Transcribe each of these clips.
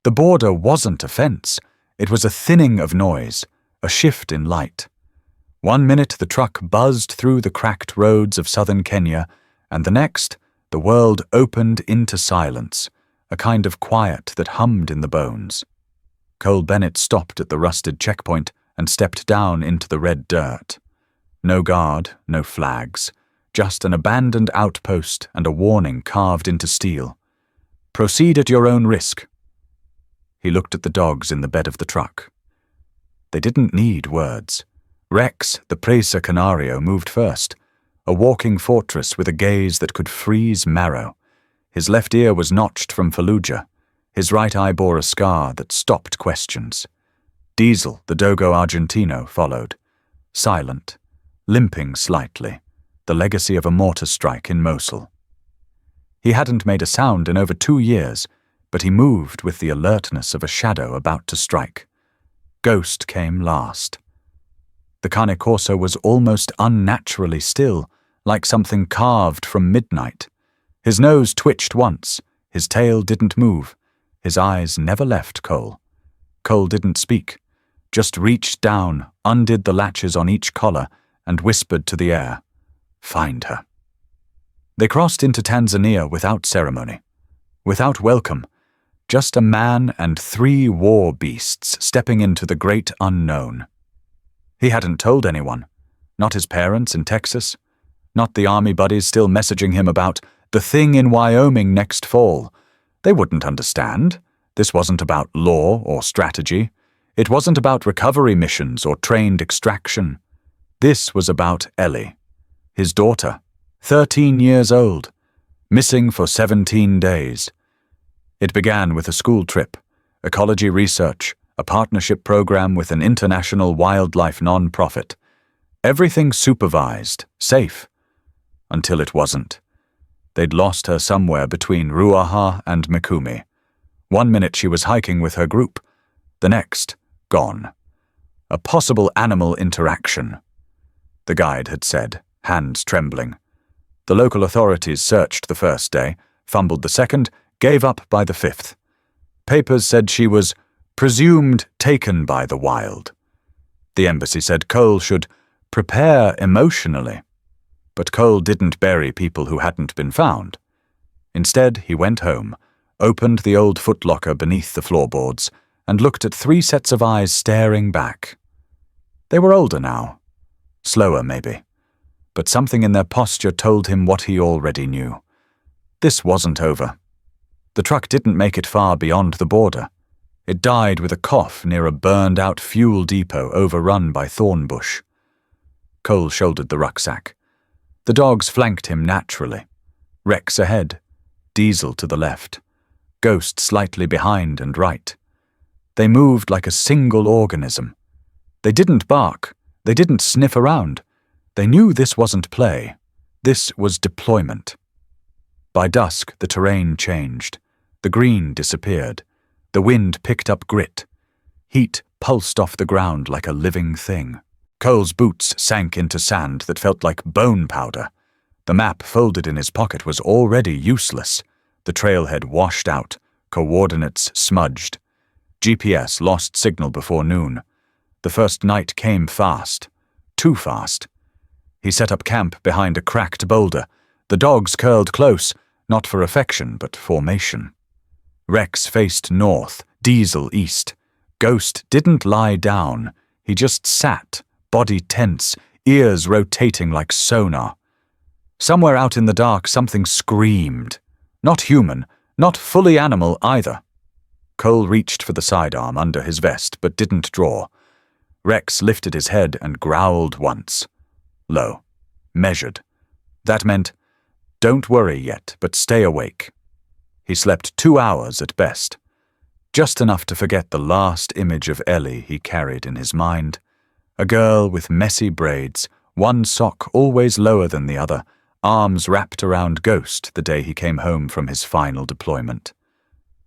The border wasn't a fence. It was a thinning of noise, a shift in light. 1 minute the truck buzzed through the cracked roads of southern Kenya, and the next, the world opened into silence, a kind of quiet that hummed in the bones. Cole Bennett stopped at the rusted checkpoint and stepped down into the red dirt. No guard, no flags, just an abandoned outpost and a warning carved into steel. Proceed at your own risk. He looked at the dogs in the bed of the truck. They didn't need words. Rex, the Presa Canario, moved first, a walking fortress with a gaze that could freeze marrow. His left ear was notched from Fallujah. His right eye bore a scar that stopped questions. Diesel, the Dogo Argentino, followed, silent, limping slightly, the legacy of a mortar strike in Mosul. He hadn't made a sound in over 2 years, but he moved with the alertness of a shadow about to strike. Ghost came last. The Cane Corso was almost unnaturally still, like something carved from midnight. His nose twitched once, his tail didn't move, his eyes never left Cole. Cole didn't speak, just reached down, undid the latches on each collar, and whispered to the air, "Find her." They crossed into Tanzania without ceremony, without welcome, just a man and 3 war beasts stepping into the great unknown. He hadn't told anyone, not his parents in Texas, not the army buddies still messaging him about the thing in Wyoming next fall. They wouldn't understand. This wasn't about law or strategy. It wasn't about recovery missions or trained extraction. This was about Ellie, his daughter, 13 years old, missing for 17 days. It began with a school trip, ecology research, a partnership program with an international wildlife non-profit. Everything supervised, safe, until it wasn't. They'd lost her somewhere between Ruaha and Mikumi. 1 minute she was hiking with her group, the next, gone. A possible animal interaction, the guide had said, hands trembling. The local authorities searched the first day, fumbled the second, gave up by the 5th. Papers said she was presumed taken by the wild. The embassy said Cole should prepare emotionally. But Cole didn't bury people who hadn't been found. Instead, he went home, opened the old footlocker beneath the floorboards, and looked at 3 sets of eyes staring back. They were older now. Slower, maybe. But something in their posture told him what he already knew. This wasn't over. The truck didn't make it far beyond the border. It died with a cough near a burned-out fuel depot overrun by thorn bush. Cole shouldered the rucksack. The dogs flanked him naturally. Rex ahead, Diesel to the left, Ghost slightly behind and right. They moved like a single organism. They didn't bark. They didn't sniff around. They knew this wasn't play. This was deployment. By dusk, the terrain changed. The green disappeared. The wind picked up grit. Heat pulsed off the ground like a living thing. Cole's boots sank into sand that felt like bone powder. The map folded in his pocket was already useless. The trailhead washed out, coordinates smudged. GPS lost signal before noon. The first night came fast. Too fast. He set up camp behind a cracked boulder. The dogs curled close, not for affection, but formation. Rex faced north, Diesel east. Ghost didn't lie down. He just sat, body tense, ears rotating like sonar. Somewhere out in the dark, something screamed. Not human, not fully animal either. Cole reached for the sidearm under his vest, but didn't draw. Rex lifted his head and growled once. Low. Measured. That meant, don't worry yet, but stay awake. He slept 2 hours at best. Just enough to forget the last image of Ellie he carried in his mind. A girl with messy braids, one sock always lower than the other, arms wrapped around Ghost the day he came home from his final deployment.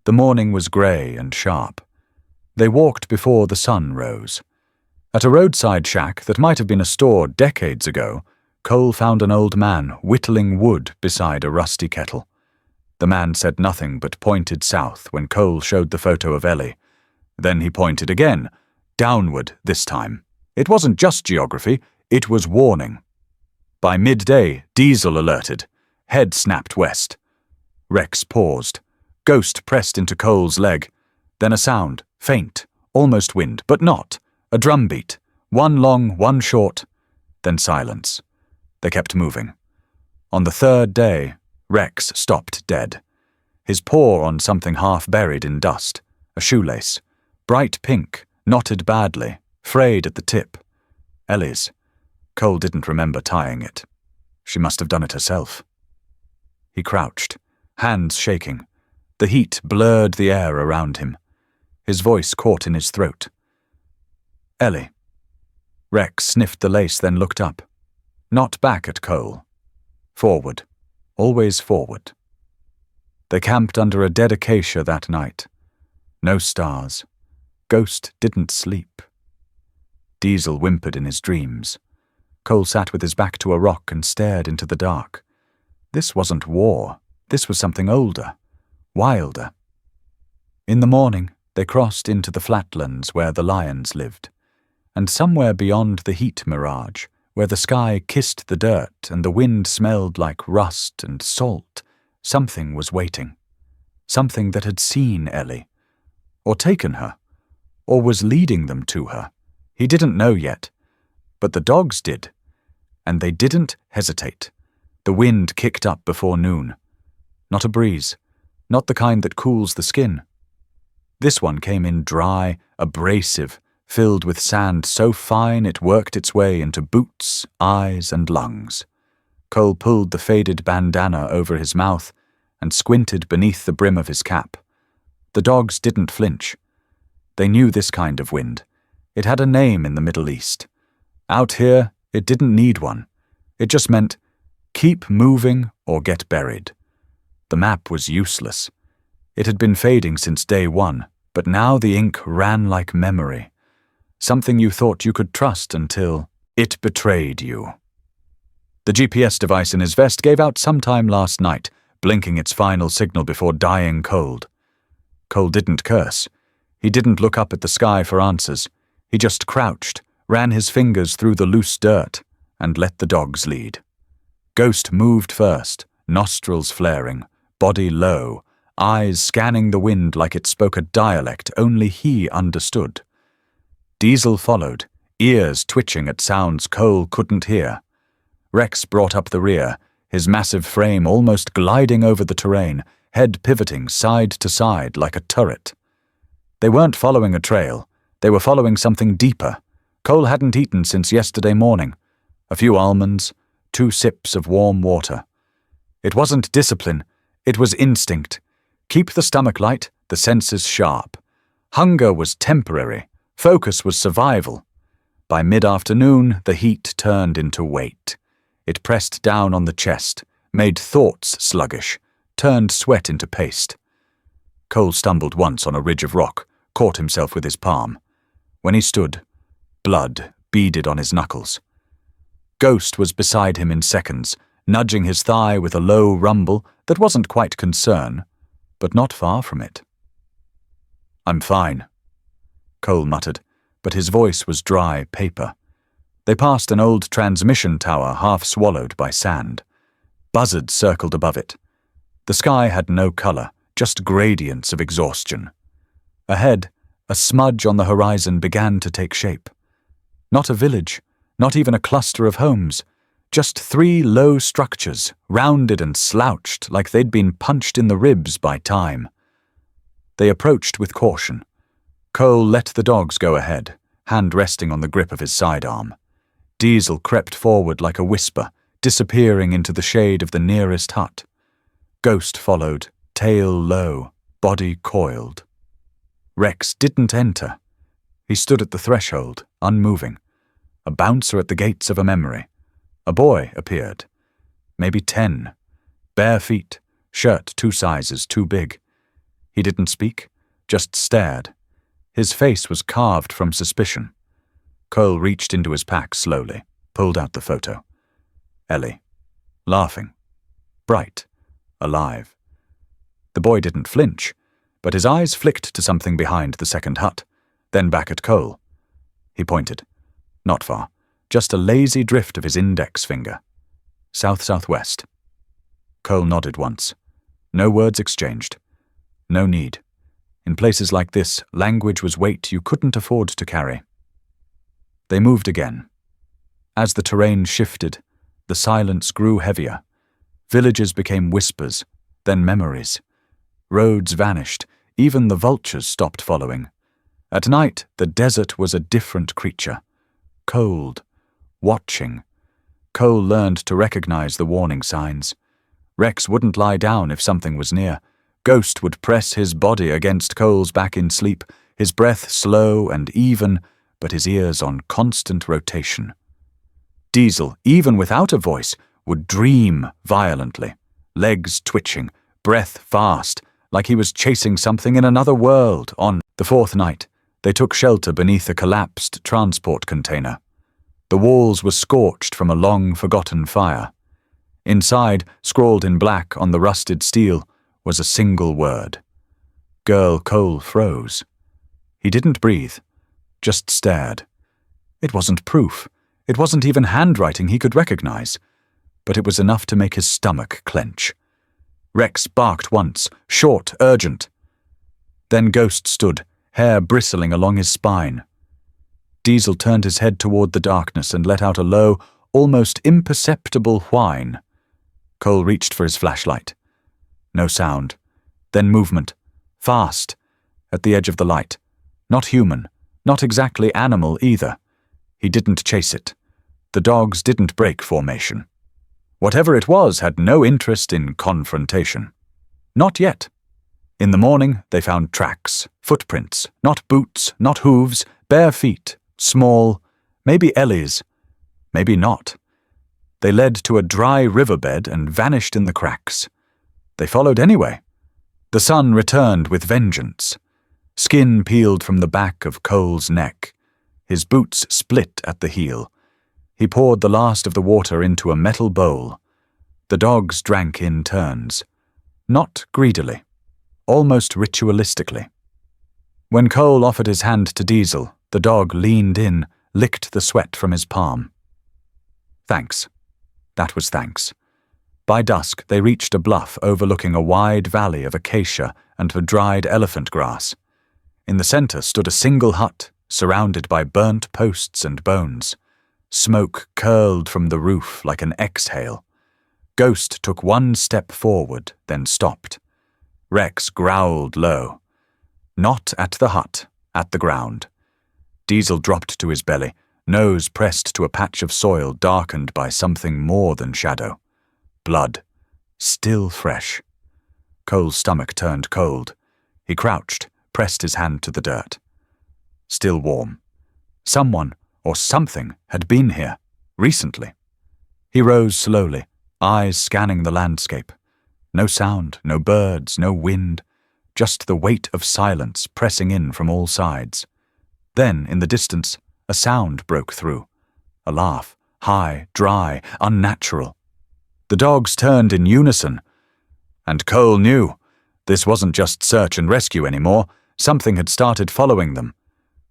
The morning was grey and sharp. They walked before the sun rose. At a roadside shack that might have been a store decades ago, Cole found an old man whittling wood beside a rusty kettle. The man said nothing but pointed south when Cole showed the photo of Ellie. Then he pointed again, downward this time. It wasn't just geography, it was warning. By midday, Diesel alerted. Head snapped west. Rex paused. Ghost pressed into Cole's leg. Then a sound, faint, almost wind, but not. A drum beat. One long, one short. Then silence. They kept moving. On the third day, Rex stopped dead. His paw on something half buried in dust. A shoelace. Bright pink, knotted badly, frayed at the tip. Ellie's. Cole didn't remember tying it. She must have done it herself. He crouched, hands shaking. The heat blurred the air around him. His voice caught in his throat. Ellie. Rex sniffed the lace, then looked up. Not back at Cole. Forward. Always forward. They camped under a dead acacia that night. No stars. Ghost didn't sleep. Diesel whimpered in his dreams. Cole sat with his back to a rock and stared into the dark. This wasn't war. This was something older, wilder. In the morning, they crossed into the flatlands where the lions lived, and somewhere beyond the heat mirage, where the sky kissed the dirt and the wind smelled like rust and salt, something was waiting. Something that had seen Ellie, or taken her, or was leading them to her. He didn't know yet, but the dogs did, and they didn't hesitate. The wind kicked up before noon. Not a breeze, not the kind that cools the skin. This one came in dry, abrasive, filled with sand so fine it worked its way into boots, eyes, and lungs. Cole pulled the faded bandana over his mouth and squinted beneath the brim of his cap. The dogs didn't flinch. They knew this kind of wind. It had a name in the Middle East. Out here, it didn't need one. It just meant, keep moving or get buried. The map was useless. It had been fading since day one, but now the ink ran like memory. Something you thought you could trust until it betrayed you. The GPS device in his vest gave out sometime last night, blinking its final signal before dying cold. Cole didn't curse. He didn't look up at the sky for answers. He just crouched, ran his fingers through the loose dirt, and let the dogs lead. Ghost moved first, nostrils flaring, body low, eyes scanning the wind like it spoke a dialect only he understood. Diesel followed, ears twitching at sounds Cole couldn't hear. Rex brought up the rear, his massive frame almost gliding over the terrain, head pivoting side to side like a turret. They weren't following a trail. They were following something deeper. Cole hadn't eaten since yesterday morning. A few almonds, 2 sips of warm water. It wasn't discipline. It was instinct. Keep the stomach light, the senses sharp. Hunger was temporary. Focus was survival. By mid-afternoon, the heat turned into weight. It pressed down on the chest, made thoughts sluggish, turned sweat into paste. Cole stumbled once on a ridge of rock, caught himself with his palm. When he stood, blood beaded on his knuckles. Ghost was beside him in seconds, nudging his thigh with a low rumble that wasn't quite concern, but not far from it. "I'm fine," Cole muttered, but his voice was dry paper. They passed an old transmission tower half swallowed by sand. Buzzards circled above it. The sky had no color, just gradients of exhaustion. Ahead, a smudge on the horizon began to take shape. Not a village, not even a cluster of homes, just 3 low structures, rounded and slouched like they'd been punched in the ribs by time. They approached with caution. Cole let the dogs go ahead, hand resting on the grip of his sidearm. Diesel crept forward like a whisper, disappearing into the shade of the nearest hut. Ghost followed, tail low, body coiled. Rex didn't enter. He stood at the threshold, unmoving. A bouncer at the gates of a memory. A boy appeared. Maybe 10. Bare feet, shirt 2 sizes too big. He didn't speak, just stared. His face was carved from suspicion. Cole reached into his pack slowly, pulled out the photo. Ellie. Laughing. Bright. Alive. The boy didn't flinch, but his eyes flicked to something behind the second hut, then back at Cole. He pointed. Not far, just a lazy drift of his index finger. South-southwest. Cole nodded once. No words exchanged. No need. In places like this, language was weight you couldn't afford to carry. They moved again. As the terrain shifted, the silence grew heavier. Villages became whispers, then memories. Roads vanished, even the vultures stopped following. At night, the desert was a different creature. Cold. Watching. Cole learned to recognize the warning signs. Rex wouldn't lie down if something was near. Ghost would press his body against Cole's back in sleep, his breath slow and even, but his ears on constant rotation. Diesel, even without a voice, would dream violently, legs twitching, breath fast, like he was chasing something in another world. On the fourth night, they took shelter beneath a collapsed transport container. The walls were scorched from a long-forgotten fire. Inside, scrawled in black on the rusted steel, was a single word. Girl Cole froze. He didn't breathe, just stared. It wasn't proof. It wasn't even handwriting he could recognize. But it was enough to make his stomach clench. Rex barked once, short, urgent. Then Ghost stood, hair bristling along his spine. Diesel turned his head toward the darkness and let out a low, almost imperceptible whine. Cole reached for his flashlight. No sound. Then movement. Fast. At the edge of the light. Not human. Not exactly animal either. He didn't chase it. The dogs didn't break formation. Whatever it was had no interest in confrontation. Not yet. In the morning, they found tracks, footprints, not boots, not hooves, bare feet, small, maybe Ellie's, maybe not. They led to a dry riverbed and vanished in the cracks. They followed anyway. The sun returned with vengeance. Skin peeled from the back of Cole's neck. His boots split at the heel. He poured the last of the water into a metal bowl. The dogs drank in turns. Not greedily. Almost ritualistically. When Cole offered his hand to Diesel, the dog leaned in, licked the sweat from his palm. Thanks. That was thanks. By dusk, they reached a bluff overlooking a wide valley of acacia and dried elephant grass. In the center stood a single hut, surrounded by burnt posts and bones. Smoke curled from the roof like an exhale. Ghost took one step forward, then stopped. Rex growled low. Not at the hut, at the ground. Diesel dropped to his belly, nose pressed to a patch of soil darkened by something more than shadow. Blood. Still fresh. Cole's stomach turned cold. He crouched, pressed his hand to the dirt. Still warm. Someone or something had been here, recently. He rose slowly, eyes scanning the landscape. No sound, no birds, no wind, just the weight of silence pressing in from all sides. Then, in the distance, a sound broke through. A laugh, high, dry, unnatural. The dogs turned in unison. And Cole knew. This wasn't just search and rescue anymore. Something had started following them.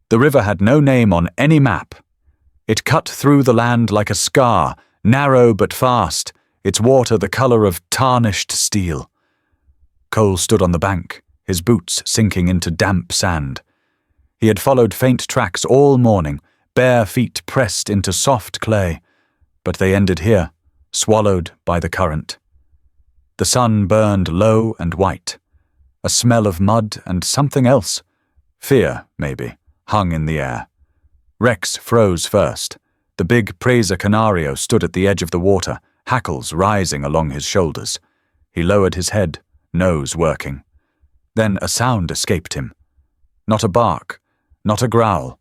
The river had no name on any map. It cut through the land like a scar, narrow but fast, its water the color of tarnished steel. Cole stood on the bank, his boots sinking into damp sand. He had followed faint tracks all morning, bare feet pressed into soft clay, but they ended here, swallowed by the current. The sun burned low and white. A smell of mud and something else, fear, maybe, hung in the air. Rex froze first. The big Presa Canario stood at the edge of the water, hackles rising along his shoulders. He lowered his head, nose working. Then a sound escaped him. Not a bark, not a growl,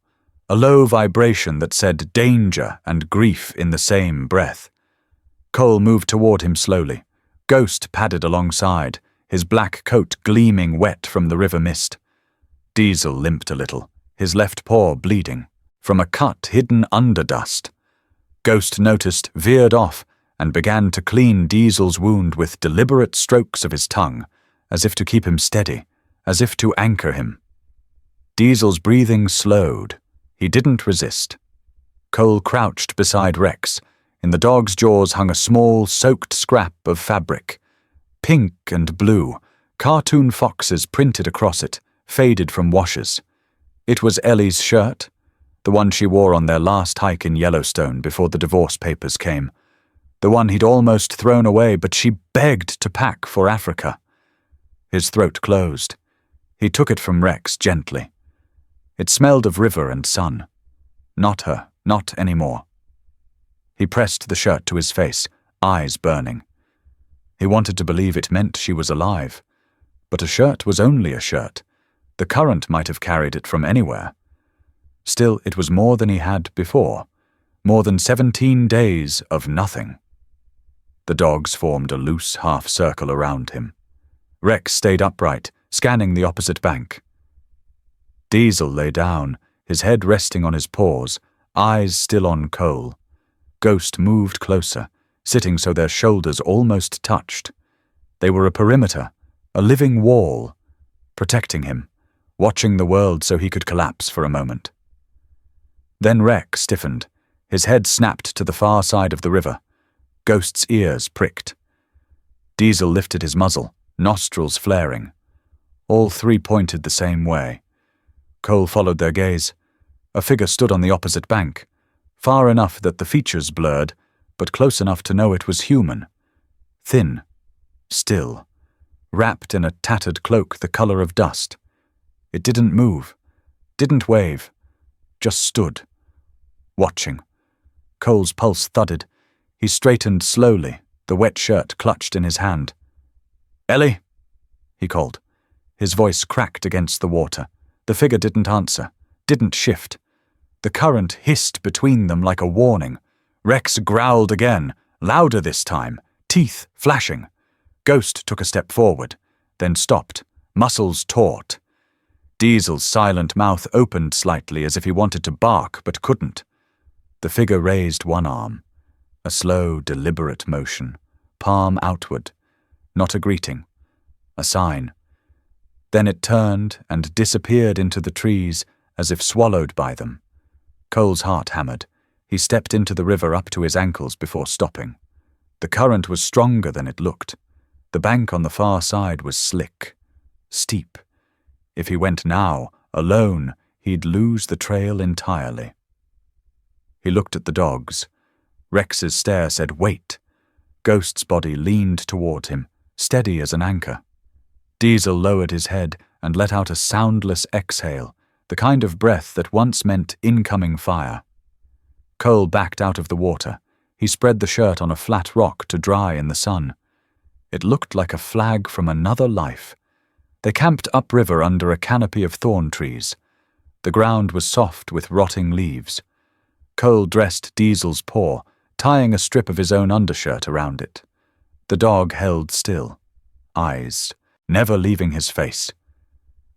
a low vibration that said danger and grief in the same breath. Cole moved toward him slowly. Ghost padded alongside, his black coat gleaming wet from the river mist. Diesel limped a little, his left paw bleeding, from a cut hidden under dust. Ghost noticed, veered off, and began to clean Diesel's wound with deliberate strokes of his tongue, as if to keep him steady, as if to anchor him. Diesel's breathing slowed. He didn't resist. Cole crouched beside Rex. In the dog's jaws hung a small, soaked scrap of fabric. Pink and blue, cartoon foxes printed across it, faded from washes. It was Ellie's shirt, the one she wore on their last hike in Yellowstone before the divorce papers came. The one he'd almost thrown away, but she begged to pack for Africa. His throat closed. He took it from Rex gently. It smelled of river and sun. Not her, not anymore. He pressed the shirt to his face, eyes burning. He wanted to believe it meant she was alive. But a shirt was only a shirt. The current might have carried it from anywhere. Still, it was more than he had before. More than 17 days of nothing. The dogs formed a loose half-circle around him. Rex stayed upright, scanning the opposite bank. Diesel lay down, his head resting on his paws, eyes still on Cole. Ghost moved closer, sitting so their shoulders almost touched. They were a perimeter, a living wall, protecting him, watching the world so he could collapse for a moment. Then Rex stiffened. His head snapped to the far side of the river. Ghost's ears pricked. Diesel lifted his muzzle, nostrils flaring. All three pointed the same way. Cole followed their gaze. A figure stood on the opposite bank, far enough that the features blurred, but close enough to know it was human. Thin, still, wrapped in a tattered cloak the color of dust. It didn't move, didn't wave, just stood, watching. Cole's pulse thudded. He straightened slowly, the wet shirt clutched in his hand. "Ellie," he called. His voice cracked against the water. The figure didn't answer, didn't shift. The current hissed between them like a warning. Rex growled again, louder this time, teeth flashing. Ghost took a step forward, then stopped, muscles taut. Diesel's silent mouth opened slightly as if he wanted to bark but couldn't. The figure raised one arm. A slow, deliberate motion, palm outward. Not a greeting, a sign. Then it turned and disappeared into the trees as if swallowed by them. Cole's heart hammered. He stepped into the river up to his ankles before stopping. The current was stronger than it looked. The bank on the far side was slick, steep. If he went now, alone, he'd lose the trail entirely. He looked at the dogs. Rex's stare said, "Wait." Ghost's body leaned toward him, steady as an anchor. Diesel lowered his head and let out a soundless exhale, the kind of breath that once meant incoming fire. Cole backed out of the water. He spread the shirt on a flat rock to dry in the sun. It looked like a flag from another life. They camped upriver under a canopy of thorn trees. The ground was soft with rotting leaves. Cole dressed Diesel's paw, tying a strip of his own undershirt around it. The dog held still, eyes, never leaving his face.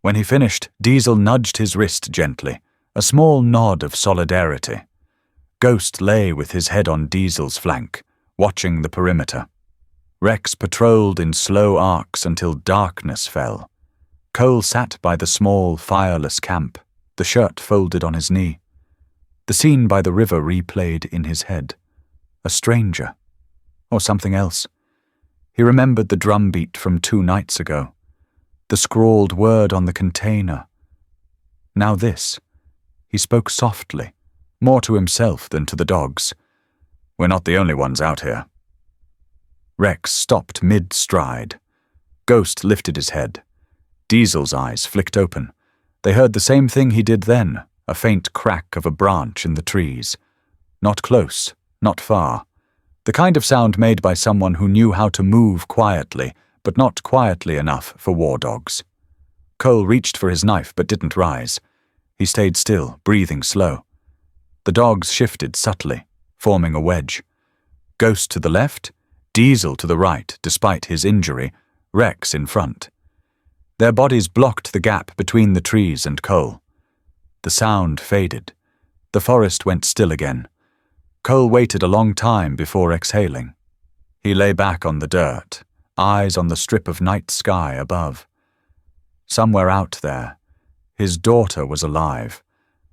When he finished, Diesel nudged his wrist gently, a small nod of solidarity. Ghost lay with his head on Diesel's flank, watching the perimeter. Rex patrolled in slow arcs until darkness fell. Cole sat by the small, fireless camp, the shirt folded on his knee. The scene by the river replayed in his head. A stranger, or something else. He remembered the drumbeat from 2 nights ago, the scrawled word on the container. Now this. He spoke softly, more to himself than to the dogs. "We're not the only ones out here." Rex stopped mid-stride. Ghost lifted his head. Diesel's eyes flicked open. They heard the same thing he did then, a faint crack of a branch in the trees. Not close, not far. The kind of sound made by someone who knew how to move quietly, but not quietly enough for war dogs. Cole reached for his knife but didn't rise. He stayed still, breathing slow. The dogs shifted subtly, forming a wedge. Ghost to the left, Diesel to the right, despite his injury, Rex in front. Their bodies blocked the gap between the trees and Cole. The sound faded. The forest went still again. Cole waited a long time before exhaling. He lay back on the dirt, eyes on the strip of night sky above. Somewhere out there, his daughter was alive,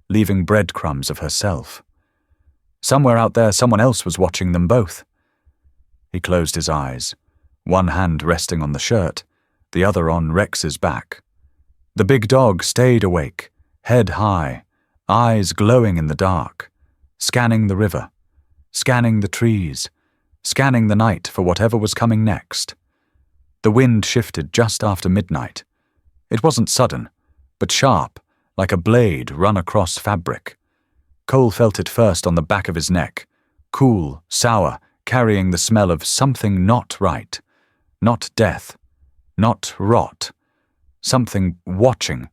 leaving breadcrumbs of herself. Somewhere out there, someone else was watching them both. He closed his eyes, one hand resting on the shirt, the other on Rex's back. The big dog stayed awake, head high, eyes glowing in the dark, scanning the river, scanning the trees, scanning the night for whatever was coming next. The wind shifted just after midnight. It wasn't sudden, but sharp, like a blade run across fabric. Cole felt it first on the back of his neck, cool, sour, carrying the smell of something not right, not death, not rot, something watching.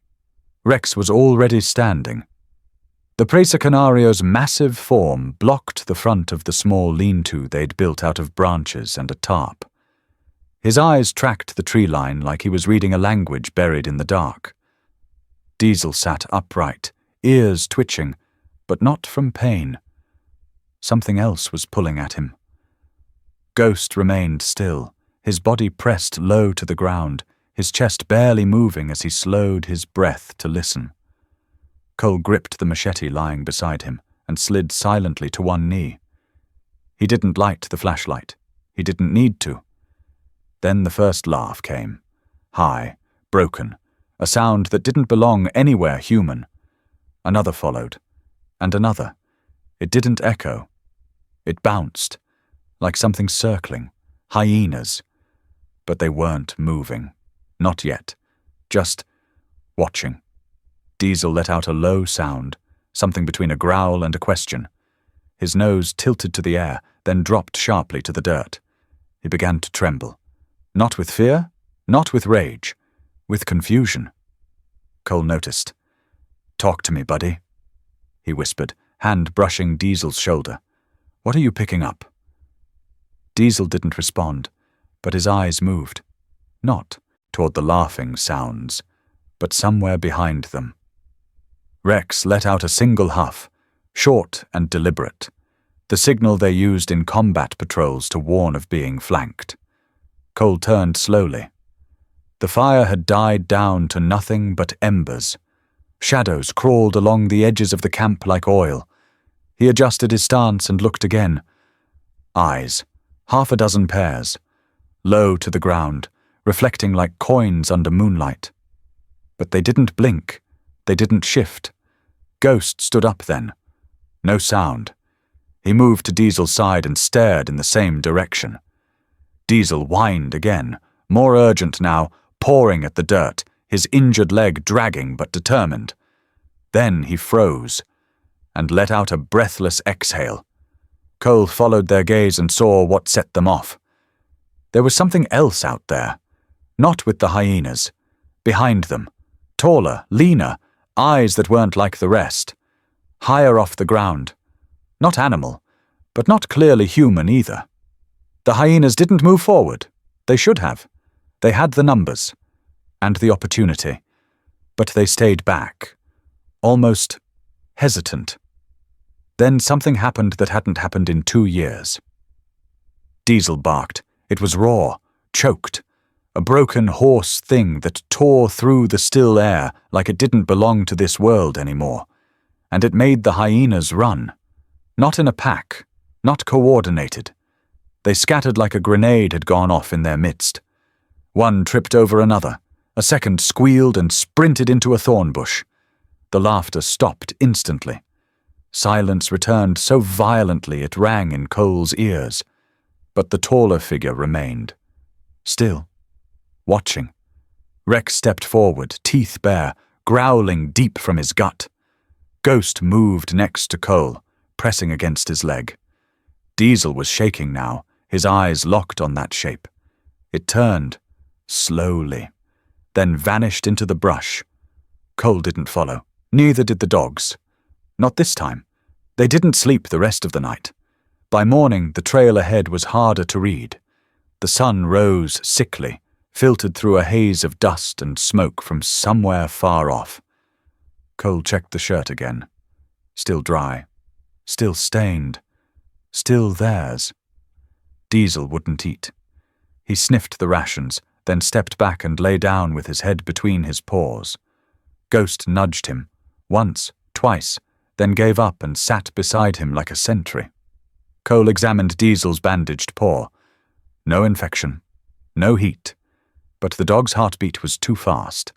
Rex was already standing. The Presa Canario's massive form blocked the front of the small lean-to they'd built out of branches and a tarp. His eyes tracked the tree line like he was reading a language buried in the dark. Diesel sat upright, ears twitching, but not from pain. Something else was pulling at him. Ghost remained still, his body pressed low to the ground, his chest barely moving as he slowed his breath to listen. Cole gripped the machete lying beside him and slid silently to one knee. He didn't light the flashlight. He didn't need to. Then the first laugh came, high, broken, a sound that didn't belong anywhere human. Another followed, and another. It didn't echo. It bounced, like something circling, hyenas. But they weren't moving. Not yet. Just watching. Diesel let out a low sound, something between a growl and a question. His nose tilted to the air, then dropped sharply to the dirt. He began to tremble. Not with fear, not with rage, with confusion. Cole noticed. "Talk to me, buddy," he whispered, hand brushing Diesel's shoulder. "What are you picking up?" Diesel didn't respond, but his eyes moved. Not toward the laughing sounds, but somewhere behind them. Rex let out a single huff, short and deliberate, the signal they used in combat patrols to warn of being flanked. Cole turned slowly. The fire had died down to nothing but embers. Shadows crawled along the edges of the camp like oil. He adjusted his stance and looked again. Eyes, 6 pairs, low to the ground, reflecting like coins under moonlight. But they didn't blink. They didn't shift. Ghost stood up then. No sound. He moved to Diesel's side and stared in the same direction. Diesel whined again, more urgent now, pawing at the dirt, his injured leg dragging but determined. Then he froze and let out a breathless exhale. Cole followed their gaze and saw what set them off. There was something else out there, not with the hyenas. Behind them, taller, leaner, eyes that weren't like the rest. Higher off the ground. Not animal, but not clearly human either. The hyenas didn't move forward. They should have. They had the numbers and the opportunity, but they stayed back, almost hesitant. Then something happened that hadn't happened in 2 years. Diesel barked. It was raw, choked, a broken, hoarse thing that tore through the still air like it didn't belong to this world anymore. And it made the hyenas run. Not in a pack, not coordinated. They scattered like a grenade had gone off in their midst. One tripped over another. A second squealed and sprinted into a thorn bush. The laughter stopped instantly. Silence returned so violently it rang in Cole's ears. But the taller figure remained. Still. Watching. Rex stepped forward, teeth bare, growling deep from his gut. Ghost moved next to Cole, pressing against his leg. Diesel was shaking now, his eyes locked on that shape. It turned, slowly, then vanished into the brush. Cole didn't follow. Neither did the dogs. Not this time. They didn't sleep the rest of the night. By morning, the trail ahead was harder to read. The sun rose sickly, filtered through a haze of dust and smoke from somewhere far off. Cole checked the shirt again. Still dry. Still stained. Still theirs. Diesel wouldn't eat. He sniffed the rations, then stepped back and lay down with his head between his paws. Ghost nudged him, once, twice, then gave up and sat beside him like a sentry. Cole examined Diesel's bandaged paw. No infection, no heat, but the dog's heartbeat was too fast,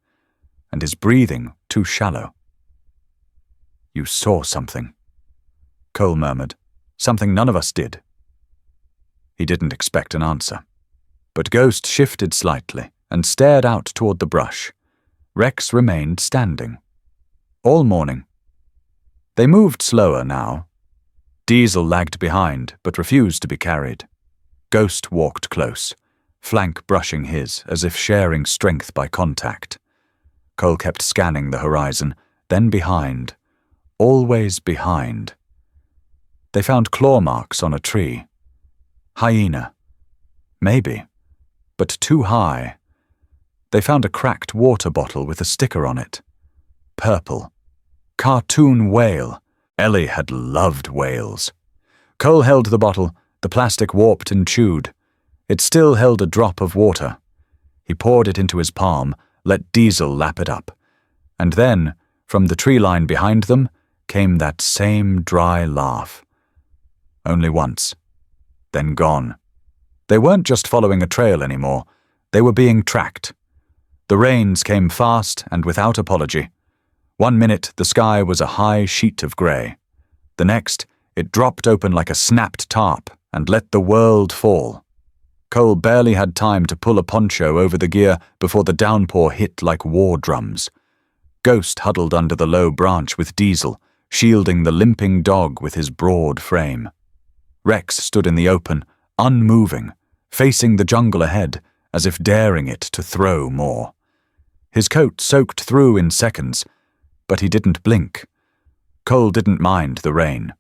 and his breathing too shallow. "You saw something," Cole murmured. "Something none of us did." He didn't expect an answer. But Ghost shifted slightly and stared out toward the brush. Rex remained standing. All morning. They moved slower now. Diesel lagged behind, but refused to be carried. Ghost walked close, flank brushing his, as if sharing strength by contact. Cole kept scanning the horizon, then behind. Always behind. They found claw marks on a tree. Hyena. Maybe. But too high. They found a cracked water bottle with a sticker on it. Purple. Cartoon whale. Ellie had loved whales. Cole held the bottle, the plastic warped and chewed. It still held a drop of water. He poured it into his palm, let Diesel lap it up. And then, from the tree line behind them, came that same dry laugh. Only once. Then gone. They weren't just following a trail anymore. They were being tracked. The rains came fast and without apology. 1 minute, the sky was a high sheet of grey. The next, it dropped open like a snapped tarp and let the world fall. Cole barely had time to pull a poncho over the gear before the downpour hit like war drums. Ghost huddled under the low branch with Diesel, shielding the limping dog with his broad frame. Rex stood in the open, unmoving, facing the jungle ahead, as if daring it to throw more. His coat soaked through in seconds, but he didn't blink. Cole didn't mind the rain.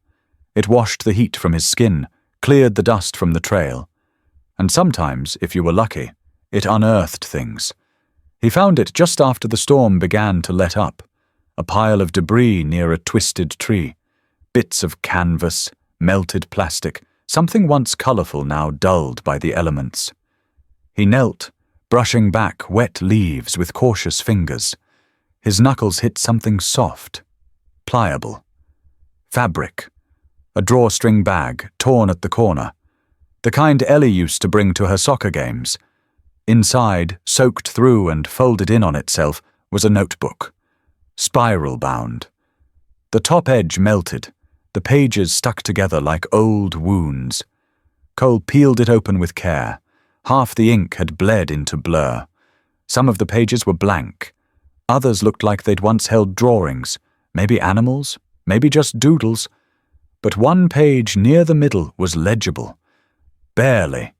It washed the heat from his skin, cleared the dust from the trail. And sometimes, if you were lucky, it unearthed things. He found it just after the storm began to let up, a pile of debris near a twisted tree, bits of canvas, melted plastic, something once colourful now dulled by the elements. He knelt, brushing back wet leaves with cautious fingers. His knuckles hit something soft, pliable. Fabric. A drawstring bag, torn at the corner. The kind Ellie used to bring to her soccer games. Inside, soaked through and folded in on itself, was a notebook. Spiral-bound. The top edge melted. The pages stuck together like old wounds. Cole peeled it open with care. Half the ink had bled into blur. Some of the pages were blank. Others looked like they'd once held drawings, maybe animals, maybe just doodles. But one page near the middle was legible. Barely.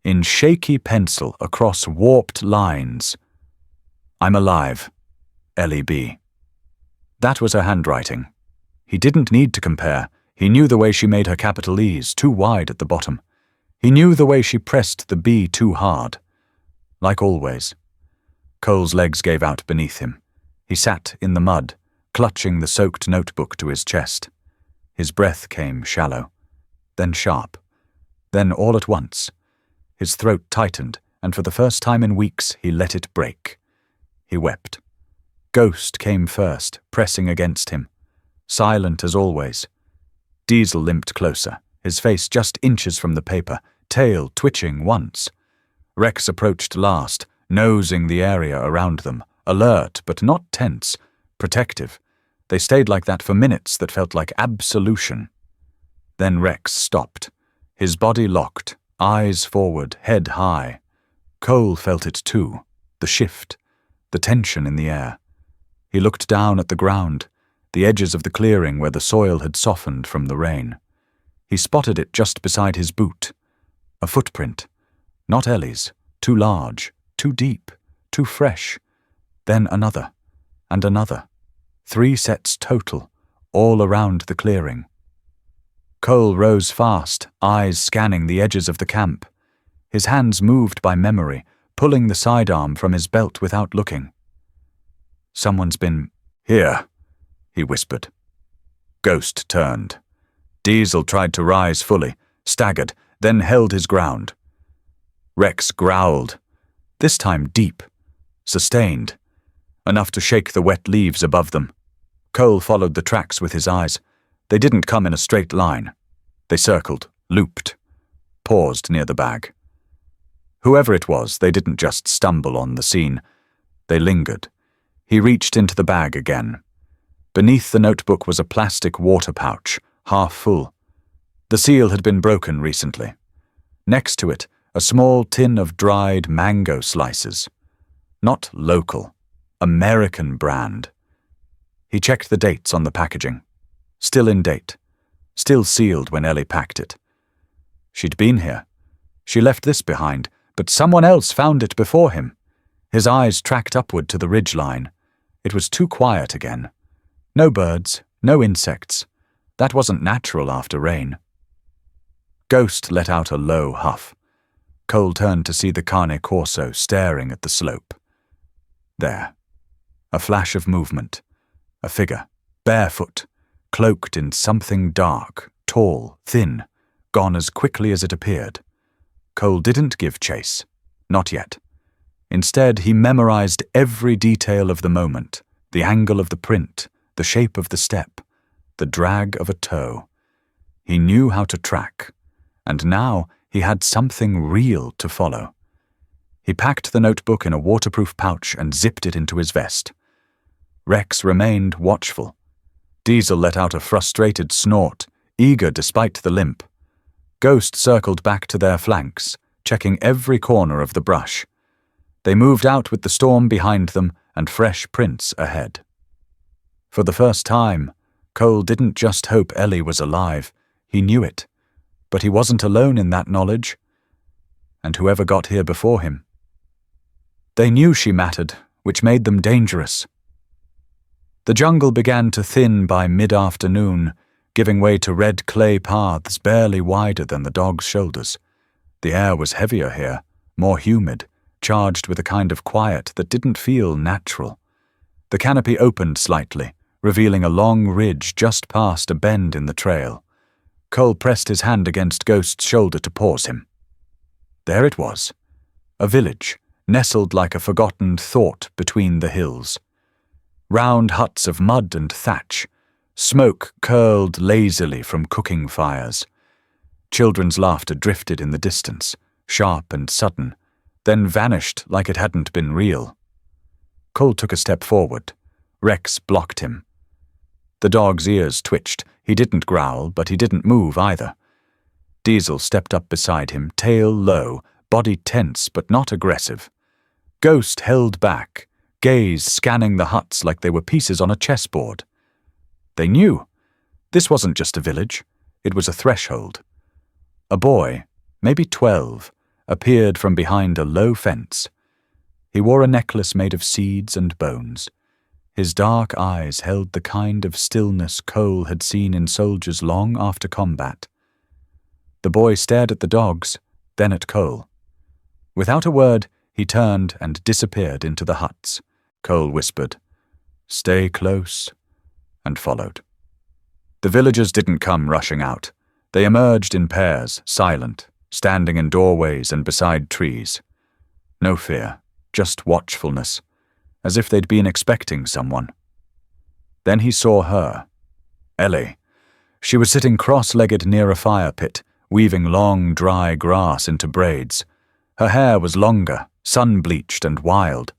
In shaky pencil across warped lines. "I'm alive. Ellie B." That was her handwriting. He didn't need to compare. He knew the way she made her capital E's too wide at the bottom. He knew the way she pressed the B too hard. Like always. Cole's legs gave out beneath him. He sat in the mud, clutching the soaked notebook to his chest. His breath came shallow, then sharp, then all at once. His throat tightened, and for the first time in weeks he let it break. He wept. Ghost came first, pressing against him. Silent as always. Diesel limped closer, his face just inches from the paper, tail twitching once. Rex approached last, nosing the area around them, alert but not tense, protective. They stayed like that for minutes that felt like absolution. Then Rex stopped, his body locked, eyes forward, head high. Cole felt it too, the shift, the tension in the air. He looked down at the ground, the edges of the clearing where the soil had softened from the rain. He spotted it just beside his boot. A footprint. Not Ellie's. Too large, too deep, too fresh. Then another, and another. 3 sets total, all around the clearing. Cole rose fast, eyes scanning the edges of the camp. His hands moved by memory, pulling the sidearm from his belt without looking. "Someone's been here," he whispered. Ghost turned. Diesel tried to rise fully, staggered, then held his ground. Rex growled, this time deep, sustained, enough to shake the wet leaves above them. Cole followed the tracks with his eyes. They didn't come in a straight line. They circled, looped, paused near the bag. Whoever it was, they didn't just stumble on the scene. They lingered. He reached into the bag again. Beneath the notebook was a plastic water pouch, half full. The seal had been broken recently. Next to it, a small tin of dried mango slices. Not local, American brand. He checked the dates on the packaging. Still in date. Still sealed when Ellie packed it. She'd been here. She left this behind, but someone else found it before him. His eyes tracked upward to the ridgeline. It was too quiet again. No birds, no insects. That wasn't natural after rain. Ghost let out a low huff. Cole turned to see the Cane Corso staring at the slope. There. A flash of movement. A figure, barefoot, cloaked in something dark, tall, thin, gone as quickly as it appeared. Cole didn't give chase. Not yet. Instead, he memorized every detail of the moment, the angle of the print, the shape of the step, the drag of a toe. He knew how to track, and now he had something real to follow. He packed the notebook in a waterproof pouch and zipped it into his vest. Rex remained watchful. Diesel let out a frustrated snort, eager despite the limp. Ghost circled back to their flanks, checking every corner of the brush. They moved out with the storm behind them and fresh prints ahead. For the first time, Cole didn't just hope Ellie was alive. He knew it. But he wasn't alone in that knowledge. And whoever got here before him. They knew she mattered, which made them dangerous. The jungle began to thin by mid-afternoon, giving way to red clay paths barely wider than the dog's shoulders. The air was heavier here, more humid, charged with a kind of quiet that didn't feel natural. The canopy opened slightly, revealing a long ridge just past a bend in the trail. Cole pressed his hand against Ghost's shoulder to pause him. There it was, a village, nestled like a forgotten thought between the hills. Round huts of mud and thatch, smoke curled lazily from cooking fires. Children's laughter drifted in the distance, sharp and sudden, then vanished like it hadn't been real. Cole took a step forward. Rex blocked him. The dog's ears twitched. He didn't growl, but he didn't move either. Diesel stepped up beside him, tail low, body tense but not aggressive. Ghost held back, gaze scanning the huts like they were pieces on a chessboard. They knew. This wasn't just a village. It was a threshold. A boy, maybe 12, appeared from behind a low fence. He wore a necklace made of seeds and bones. His dark eyes held the kind of stillness Cole had seen in soldiers long after combat. The boy stared at the dogs, then at Cole. Without a word, he turned and disappeared into the huts. Cole whispered, "Stay close," and followed. The villagers didn't come rushing out. They emerged in pairs, silent, standing in doorways and beside trees. No fear, just watchfulness, as if they'd been expecting someone. Then he saw her, Ellie. She was sitting cross-legged near a fire pit, weaving long, dry grass into braids. Her hair was longer, sun-bleached and wild.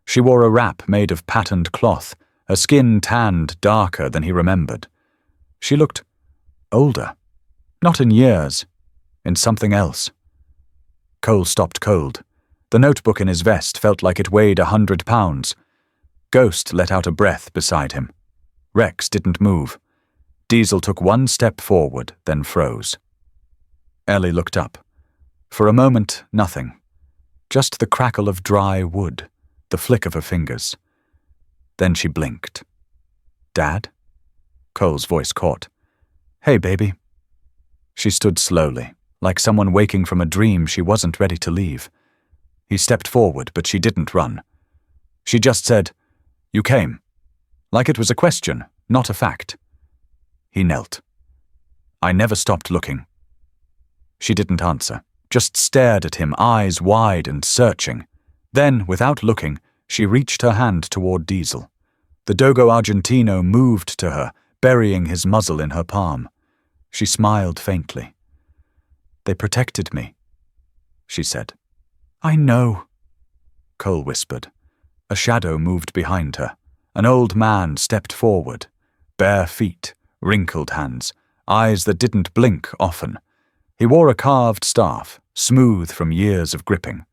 She wore a wrap made of patterned cloth, her skin tanned darker than he remembered. She looked older, not in years, in something else. Cole stopped cold. The notebook in his vest felt like it weighed 100 pounds. Ghost let out a breath beside him. Rex didn't move. Diesel took one step forward, then froze. Ellie looked up. For a moment, nothing. Just the crackle of dry wood, the flick of her fingers. Then she blinked. "Dad?" Cole's voice caught. "Hey, baby." She stood slowly, like someone waking from a dream she wasn't ready to leave. He stepped forward, but she didn't run. She just said, "You came," like it was a question, not a fact. He knelt. "I never stopped looking." She didn't answer, just stared at him, eyes wide and searching. Then, without looking, she reached her hand toward Diesel. The Dogo Argentino moved to her, burying his muzzle in her palm. She smiled faintly. "They protected me," she said. "I know," Cole whispered. A shadow moved behind her. An old man stepped forward. Bare feet, wrinkled hands, eyes that didn't blink often. He wore a carved staff, smooth from years of gripping.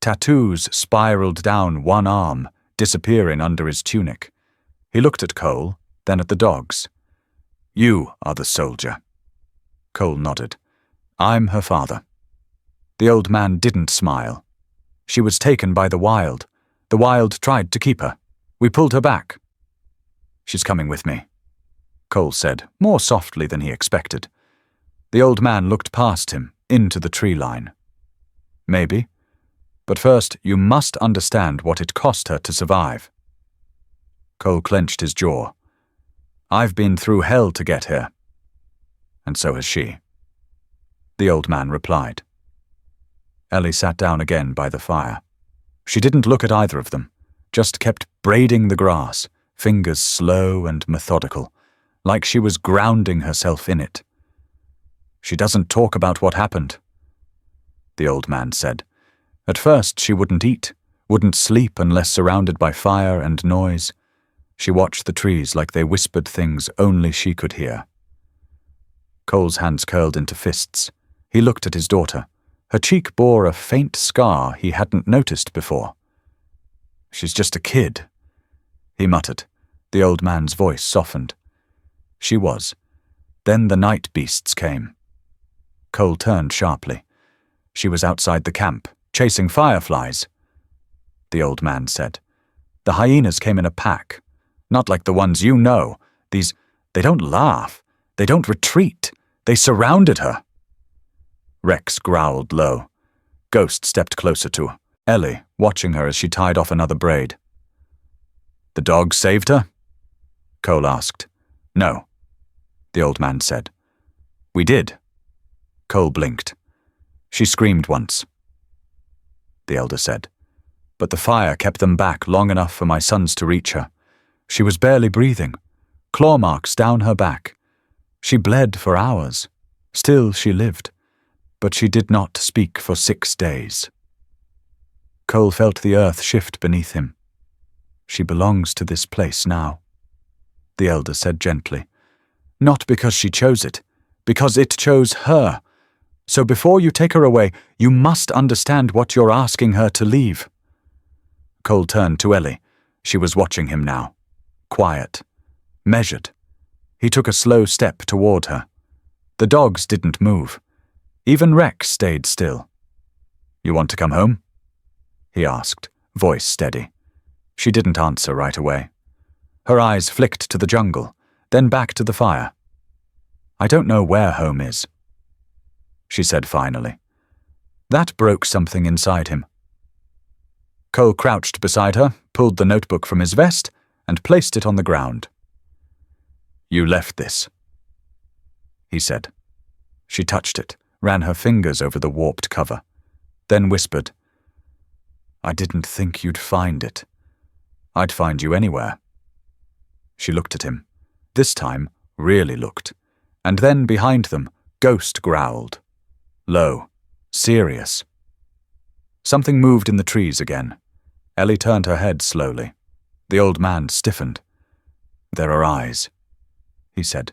Tattoos spiraled down one arm, disappearing under his tunic. He looked at Cole, then at the dogs. "You are the soldier." Cole nodded. "I'm her father." The old man didn't smile. "She was taken by the wild. The wild tried to keep her. We pulled her back." "She's coming with me," Cole said, more softly than he expected. The old man looked past him, into the tree line. "Maybe. But first, you must understand what it cost her to survive." Cole clenched his jaw. "I've been through hell to get here." "And so has she," the old man replied. Ellie sat down again by the fire. She didn't look at either of them, just kept braiding the grass, fingers slow and methodical, like she was grounding herself in it. "She doesn't talk about what happened," the old man said. "At first she wouldn't eat, wouldn't sleep unless surrounded by fire and noise. She watched the trees like they whispered things only she could hear." Cole's hands curled into fists. He looked at his daughter. Her cheek bore a faint scar he hadn't noticed before. "She's just a kid," he muttered. The old man's voice softened. She was. Then the night beasts came. Cole turned sharply. "She was outside the camp, chasing fireflies," the old man said. "The hyenas came in a pack. Not like the ones you know. They don't laugh. They don't retreat. They surrounded her." Rex growled low. Ghost stepped closer to her, Ellie watching her as she tied off another braid. "The dogs saved her?" Cole asked. "No," the old man said. "We did." Cole blinked. "She screamed once," the elder said. "But the fire kept them back long enough for my sons to reach her. She was barely breathing, claw marks down her back. She bled for hours. Still she lived. But she did not speak for 6 days." Cole felt the earth shift beneath him. "She belongs to this place now," the elder said gently. "Not because she chose it, because it chose her. So before you take her away, you must understand what you're asking her to leave." Cole turned to Ellie. She was watching him now. Quiet. Measured. He took a slow step toward her. The dogs didn't move. Even Rex stayed still. "You want to come home?" he asked, voice steady. She didn't answer right away. Her eyes flicked to the jungle, then back to the fire. "I don't know where home is," she said finally. That broke something inside him. Cole crouched beside her, pulled the notebook from his vest, and placed it on the ground. "You left this," he said. She touched it, ran her fingers over the warped cover, then whispered, "I didn't think you'd find it. I'd find you anywhere." She looked at him, this time really looked, and then behind them, Ghost growled. Low, serious. Something moved in the trees again. Ellie turned her head slowly. The old man stiffened. "There are eyes," he said,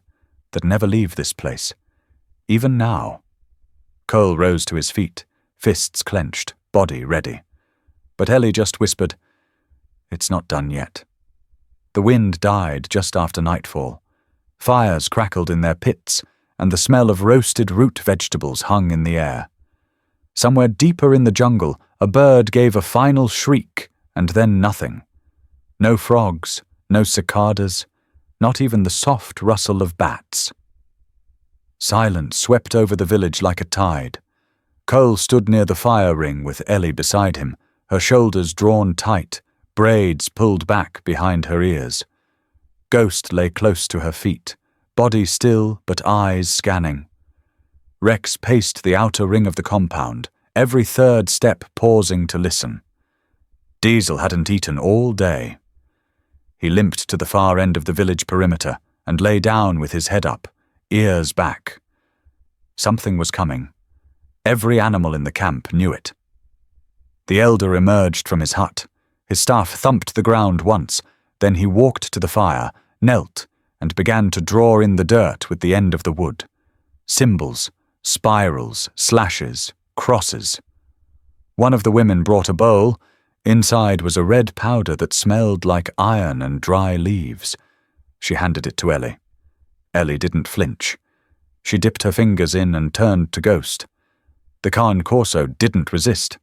"that never leave this place. Even now." Cole rose to his feet, fists clenched, body ready. But Ellie just whispered, "It's not done yet." The wind died just after nightfall. Fires crackled in their pits, and the smell of roasted root vegetables hung in the air. Somewhere deeper in the jungle, a bird gave a final shriek, and then nothing. No frogs, no cicadas, not even the soft rustle of bats. Silence swept over the village like a tide. Cole stood near the fire ring with Ellie beside him, her shoulders drawn tight, braids pulled back behind her ears. Ghost lay close to her feet, body still but eyes scanning. Rex paced the outer ring of the compound, every third step pausing to listen. Diesel hadn't eaten all day. He limped to the far end of the village perimeter and lay down with his head up, ears back. Something was coming. Every animal in the camp knew it. The elder emerged from his hut. His staff thumped the ground once, then he walked to the fire, knelt, and began to draw in the dirt with the end of the wood. Symbols, spirals, slashes, crosses. One of the women brought a bowl. Inside was a red powder that smelled like iron and dry leaves. She handed it to Ellie. Ellie didn't flinch. She dipped her fingers in and turned to Ghost. The Khan Corso didn't resist.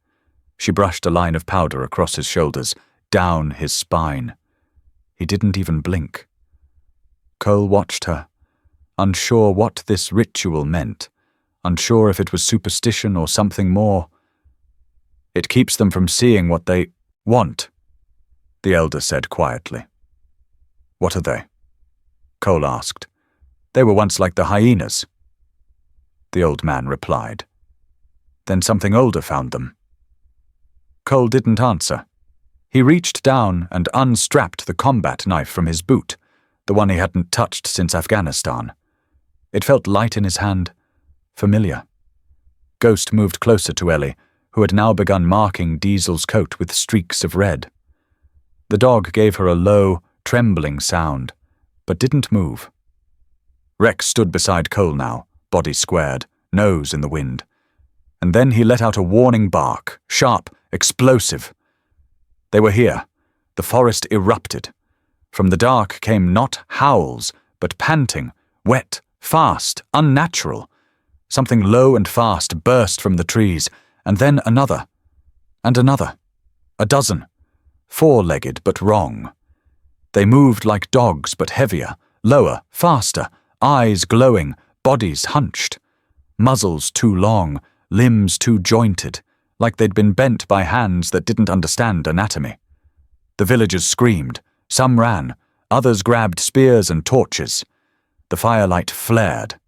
She brushed a line of powder across his shoulders, down his spine. He didn't even blink. Cole watched her, unsure what this ritual meant, unsure if it was superstition or something more. It keeps them from seeing what they want, the elder said quietly. What are they? Cole asked. They were once like the hyenas. The old man replied. Then something older found them. Cole didn't answer. He reached down and unstrapped the combat knife from his boot, the one he hadn't touched since Afghanistan. It felt light in his hand, familiar. Ghost moved closer to Ellie, who had now begun marking Diesel's coat with streaks of red. The dog gave her a low, trembling sound, but didn't move. Rex stood beside Cole now, body squared, nose in the wind. And then he let out a warning bark, sharp, explosive. They were here. The forest erupted. From the dark came not howls, but panting, wet, fast, unnatural. Something low and fast burst from the trees, and then another, and another. A dozen. Four-legged, but wrong. They moved like dogs, but heavier, lower, faster, eyes glowing, bodies hunched. Muzzles too long, limbs too jointed, like they'd been bent by hands that didn't understand anatomy. The villagers screamed. Some ran. Others grabbed spears and torches. The firelight flared.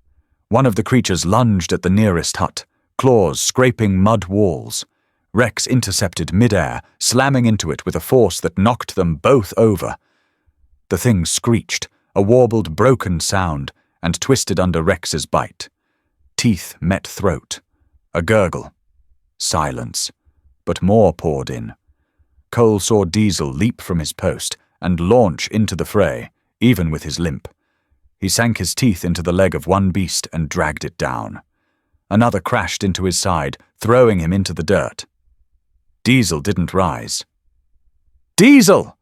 One of the creatures lunged at the nearest hut, claws scraping mud walls. Rex intercepted midair, slamming into it with a force that knocked them both over. The thing screeched, a warbled, broken sound, and twisted under Rex's bite. Teeth met throat. A gurgle. Silence. But more poured in. Cole saw Diesel leap from his post and launch into the fray, even with his limp. He sank his teeth into the leg of one beast and dragged it down. Another crashed into his side, throwing him into the dirt. Diesel didn't rise. "Diesel!"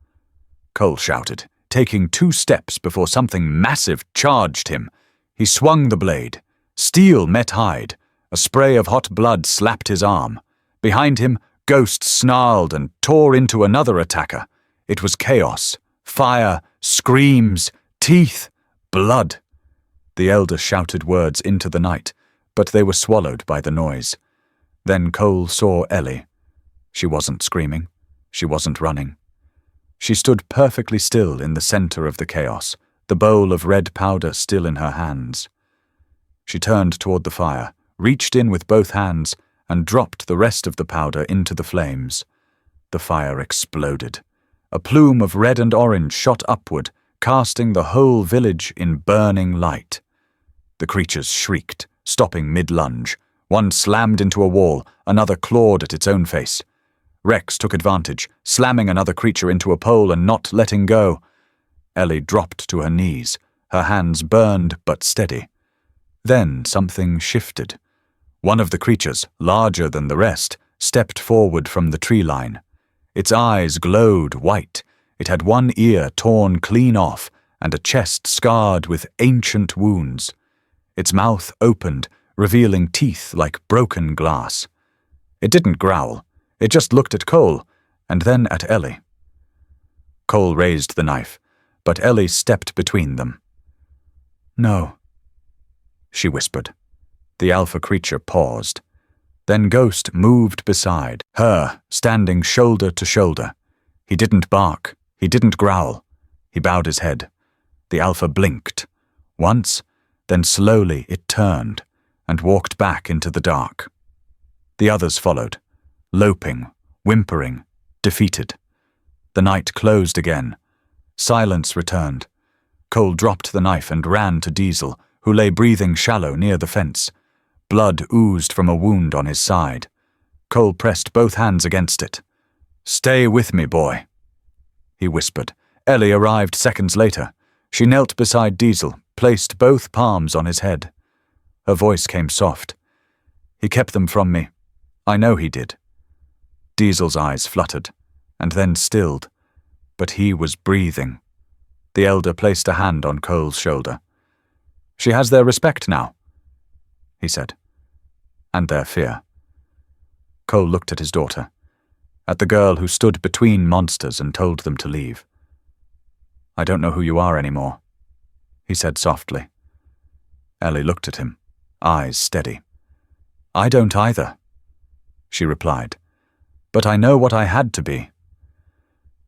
Cole shouted, taking 2 steps before something massive charged him. He swung the blade. Steel met hide. A spray of hot blood slapped his arm. Behind him, Ghost snarled and tore into another attacker. It was chaos. Fire, screams, teeth, blood. The elder shouted words into the night, but they were swallowed by the noise. Then Cole saw Ellie. She wasn't screaming. She wasn't running. She stood perfectly still in the center of the chaos, the bowl of red powder still in her hands. She turned toward the fire, reached in with both hands, and dropped the rest of the powder into the flames. The fire exploded. A plume of red and orange shot upward, casting the whole village in burning light. The creatures shrieked, stopping mid-lunge. One slammed into a wall, another clawed at its own face. Rex took advantage, slamming another creature into a pole and not letting go. Ellie dropped to her knees, her hands burned but steady. Then something shifted. One of the creatures, larger than the rest, stepped forward from the tree line. Its eyes glowed white. It had one ear torn clean off and a chest scarred with ancient wounds. Its mouth opened, revealing teeth like broken glass. It didn't growl. It just looked at Cole, and then at Ellie. Cole raised the knife, but Ellie stepped between them. "No," she whispered. The alpha creature paused. Then Ghost moved beside, her standing shoulder to shoulder. He didn't bark. He didn't growl. He bowed his head. The alpha blinked. Once, then slowly it turned, and walked back into the dark. The others followed, loping, whimpering, defeated. The night closed again. Silence returned. Cole dropped the knife and ran to Diesel, who lay breathing shallow near the fence. Blood oozed from a wound on his side. Cole pressed both hands against it. "Stay with me, boy," he whispered. Ellie arrived seconds later. She knelt beside Diesel, placed both palms on his head. Her voice came soft. "He kept them from me. I know he did." Diesel's eyes fluttered, and then stilled, but he was breathing. The elder placed a hand on Cole's shoulder. "She has their respect now," he said, "and their fear." Cole looked at his daughter, at the girl who stood between monsters and told them to leave. "I don't know who you are anymore," he said softly. Ellie looked at him, eyes steady. "I don't either," she replied, "but I know what I had to be."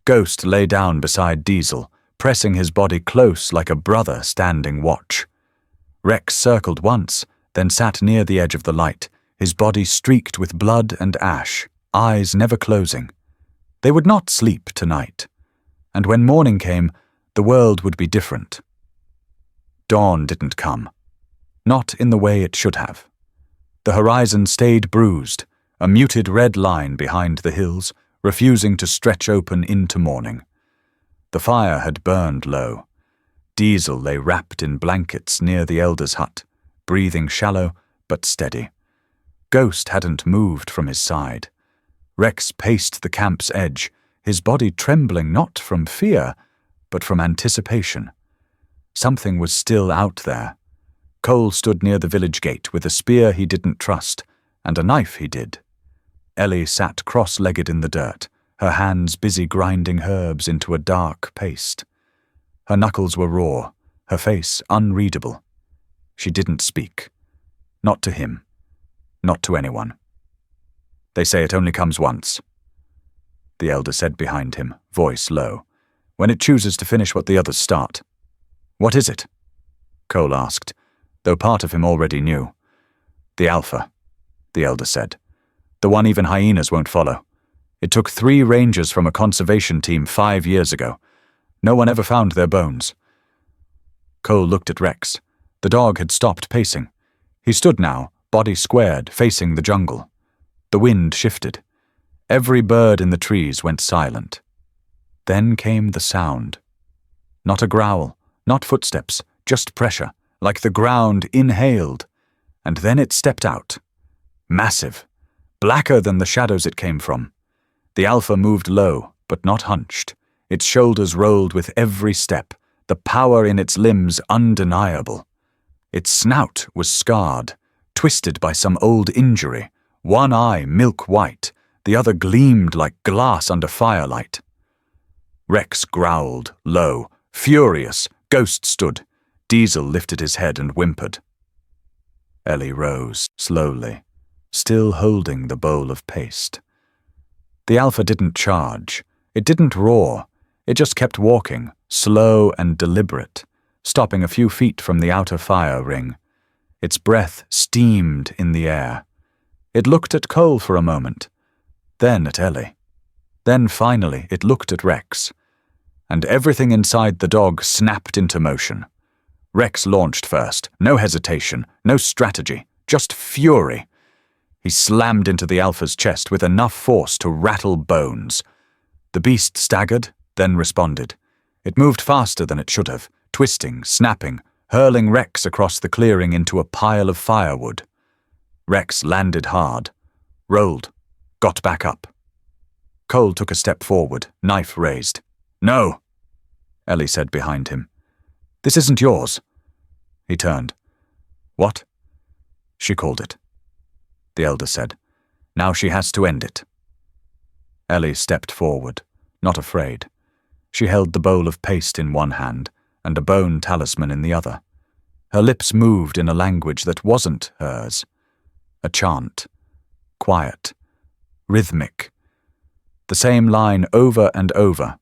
Ghost lay down beside Diesel, pressing his body close like a brother standing watch. Rex circled once, then sat near the edge of the light, his body streaked with blood and ash, eyes never closing. They would not sleep tonight, and when morning came, the world would be different. Dawn didn't come, not in the way it should have. The horizon stayed bruised, a muted red line behind the hills, refusing to stretch open into morning. The fire had burned low. Diesel lay wrapped in blankets near the elder's hut, breathing shallow but steady. Ghost hadn't moved from his side. Rex paced the camp's edge, his body trembling not from fear, but from anticipation. Something was still out there. Cole stood near the village gate with a spear he didn't trust, and a knife he did. Ellie sat cross-legged in the dirt, her hands busy grinding herbs into a dark paste. Her knuckles were raw, her face unreadable. She didn't speak. Not to him. Not to anyone. "They say it only comes once," the elder said behind him, voice low, "when it chooses to finish what the others start." "What is it?" Cole asked, though part of him already knew. "The Alpha," the elder said. "The one even hyenas won't follow. It took 3 rangers from a conservation team 5 years ago. No one ever found their bones." Cole looked at Rex. The dog had stopped pacing. He stood now, body squared, facing the jungle. The wind shifted. Every bird in the trees went silent. Then came the sound. Not a growl, not footsteps, just pressure, like the ground inhaled. And then it stepped out. Massive. Blacker than the shadows it came from. The Alpha moved low, but not hunched. Its shoulders rolled with every step, the power in its limbs undeniable. Its snout was scarred, twisted by some old injury, one eye milk white, the other gleamed like glass under firelight. Rex growled, low, furious. Ghost stood. Diesel lifted his head and whimpered. Ellie rose, slowly, still holding the bowl of paste. The Alpha didn't charge. It didn't roar. It just kept walking, slow and deliberate, stopping a few feet from the outer fire ring. Its breath steamed in the air. It looked at Cole for a moment, then at Ellie. Then finally it looked at Rex. And everything inside the dog snapped into motion. Rex launched first, no hesitation, no strategy, just fury. He slammed into the Alpha's chest with enough force to rattle bones. The beast staggered, then responded. It moved faster than it should have, twisting, snapping, hurling Rex across the clearing into a pile of firewood. Rex landed hard, rolled, got back up. Cole took a step forward, knife raised. "No," Ellie said behind him. "This isn't yours." He turned. "What?" "She called it," the elder said. "Now she has to end it." Ellie stepped forward, not afraid. She held the bowl of paste in one hand and a bone talisman in the other. Her lips moved in a language that wasn't hers. A chant. Quiet. Rhythmic. The same line over and over.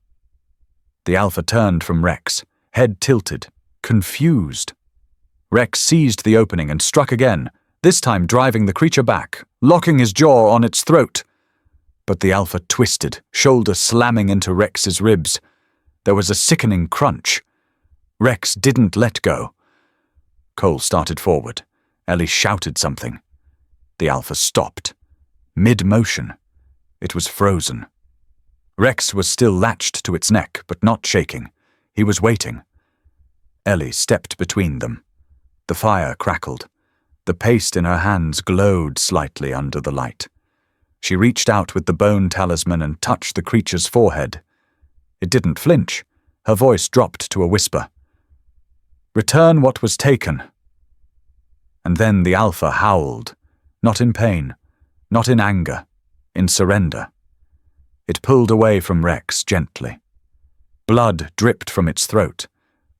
The Alpha turned from Rex, head tilted, confused. Rex seized the opening and struck again, this time driving the creature back, locking his jaw on its throat. But the alpha twisted, shoulder slamming into Rex's ribs. There was a sickening crunch. Rex didn't let go. Cole started forward. Ellie shouted something. The alpha stopped. Mid-motion. It was frozen. Rex was still latched to its neck, but not shaking. He was waiting. Ellie stepped between them. The fire crackled. The paste in her hands glowed slightly under the light. She reached out with the bone talisman and touched the creature's forehead. It didn't flinch. Her voice dropped to a whisper. "Return what was taken." And then the alpha howled, not in pain, not in anger, in surrender. It pulled away from Rex gently. Blood dripped from its throat,